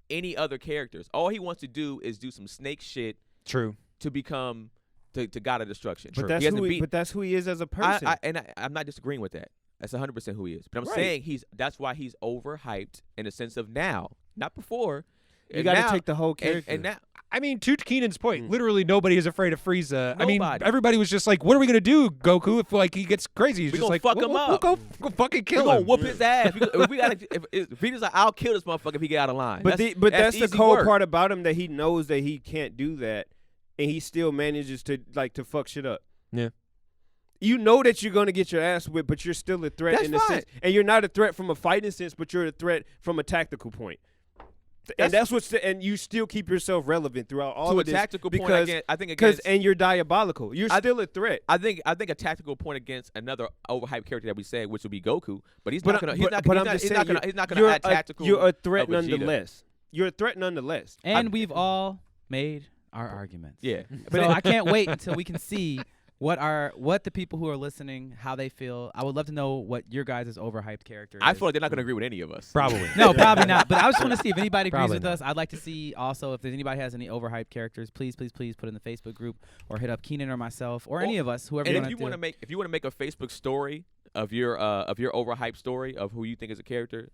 any other characters. All he wants to do is do some snake shit
True.
to become the God of Destruction.
But
He
that's
hasn't
who.
beat-
But that's who he is as a person.
I'm not disagreeing with that. That's 100% who he is. But I'm
Right.
saying that's why he's overhyped in the sense of now, not before.
you got
Now-
to take the whole character.
and now.
I mean, to Keenan's point, literally nobody is afraid of Frieza. I mean,
Nobody.
everybody was just like, what are we going to do, Goku, if, like, he gets crazy? He's
We
just
gonna
like,
fuck
we'll,
him
we'll
up.
go fucking
We
kill
gonna
him.
whoop his ass. If Vita's like, I'll kill this motherfucker if he get out of line.
But that's the
easy
cold
work.
part about him, that he knows that he can't do that, and he still manages to fuck shit up.
Yeah.
You know that you're gonna get your ass whipped, but you're still a threat
That's
in a
fine.
sense, and you're not a threat from a fighting sense, but you're a threat from a tactical point. And that's what's and you still keep yourself relevant throughout all
to a
of this
tactical point,
because
I think
because
against,
and you're diabolical. You're still a threat.
I think a tactical point against another overhyped character that we said, which would be Goku, but he's
But
not gonna.
I'm
He's not gonna
you're
add tactical.
You're a threat
of Vegeta.
nonetheless. You're a threat nonetheless.
And we've all made our arguments.
Yeah,
So I can't wait until we can see what the people who are listening, how they feel. I would love to know what your guys' overhyped character
I
is.
feel like they're not gonna agree with any of us.
Probably.
No, probably not. But I just want to see if anybody agrees
Probably
with
not.
us. I'd like to see also if there's anybody has any overhyped characters. Please put in the Facebook group or hit up Keenan or myself or any of us, whoever.
And
you
if you want to make a Facebook story of your overhyped story of who you think is a character,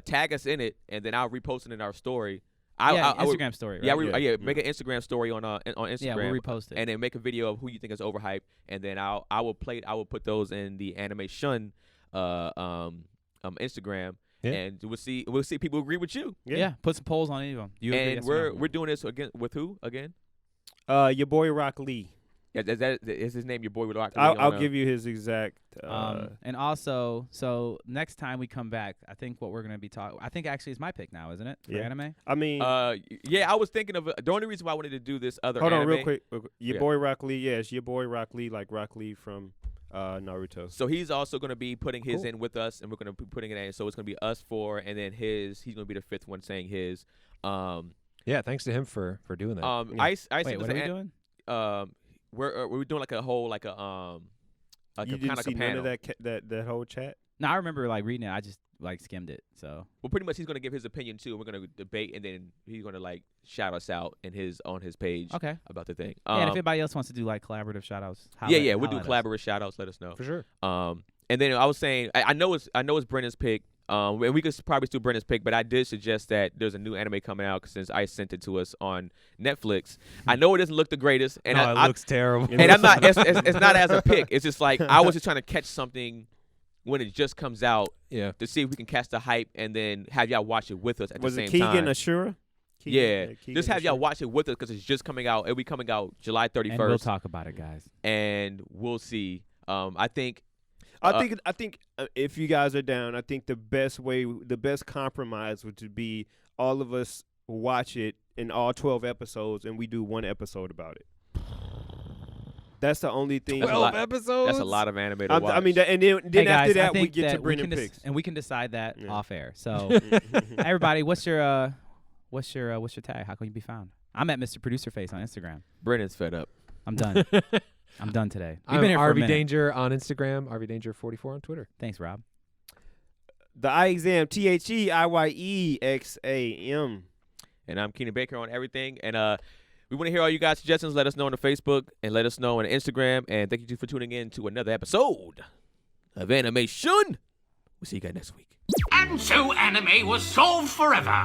tag us in it, and then I'll repost it in our story. I would-
Instagram story. Right?
Yeah, make an Instagram story on Instagram.
Yeah, we'll repost it.
and then make a video of who you think is overhyped, and then I will put those in the AnimeSHUN Instagram,
Yeah.
and we'll see people agree with you.
Yeah, put some polls on any of them. You agree,
And
yes or no?
we're doing this again with who again?
Your boy Rock Lee.
Yeah, is his name your boy with Rock?
I'll give you his exact.
And also, so next time we come back, I think what we're gonna be talking. I think actually it's my pick now, isn't it? For
Yeah.
anime.
I mean,
yeah, I was thinking of the only reason why I wanted to do this other.
hold on,
anime,
real quick. Your
Yeah.
boy Rock Lee. Yes, your boy Rock Lee, like Rock Lee from Naruto.
So he's also going to be putting his
Cool.
in with us, and we're going to be putting it in. So it's going to be us four, and then he's going to be the fifth one saying his.
Yeah, thanks to him for doing that.
Ice
Wait,
was
what are we
an-
doing?
we're doing like a whole like a
You
kind
didn't
of
see
a
none
panel.
of that whole chat.
No, I remember like reading it. I just like skimmed it. So
Well, pretty much he's going to give his opinion too, and we're going to debate, and then he's going to like shout us out on his page
okay.
about the thing.
Yeah, and if anybody else wants to do like collaborative shout outs,
we'll do collaborative shout outs. Let us know.
for sure.
And then I was saying, I know it's Brendan's pick. And we could probably do Brendan's pick, but I did suggest that there's a new anime coming out since I sent it to us on Netflix. I know it doesn't look the greatest, and
No,
I
it looks terrible.
and I'm not. It's not as a pick. It's just like I was just trying to catch something when it just comes out
Yeah.
to see if we can catch the hype, and then have y'all watch it with us at
Was
the
it
same
Keegan
time.
Ashura?
Yeah,
Keegan
just have y'all
Ashura.
watch it with us because it's just coming out. It'll be coming out July 31st,
And we'll talk about it, guys.
and we'll see. I think
I think if you guys are down, I think the best compromise would be all of us watch it in all 12 episodes, and we do one episode about it. That's the only thing.
12 episodes.
That's a lot of anime to watch.
I mean, and then
Hey
after
guys, I
that, we
think
get to
that
bring
can
in picks.
and we can decide that
Yeah.
off air. So, everybody, what's your tag? How can you be found? I'm at Mr. Producer Face on Instagram.
Brennan's fed up.
I'm done. I'm done today. We've
I'm
been here for a
RV
minute.
Danger on Instagram, RV Danger 44 on Twitter.
Thanks, Rob.
The eye exam, THEIYEXAM.
And I'm Keenan Baker on everything. And we want to hear all you guys' suggestions. Let us know on the Facebook and let us know on Instagram. And thank you for tuning in to another episode of AnimeSHUN. We'll see you guys next week.
And so anime was solved forever.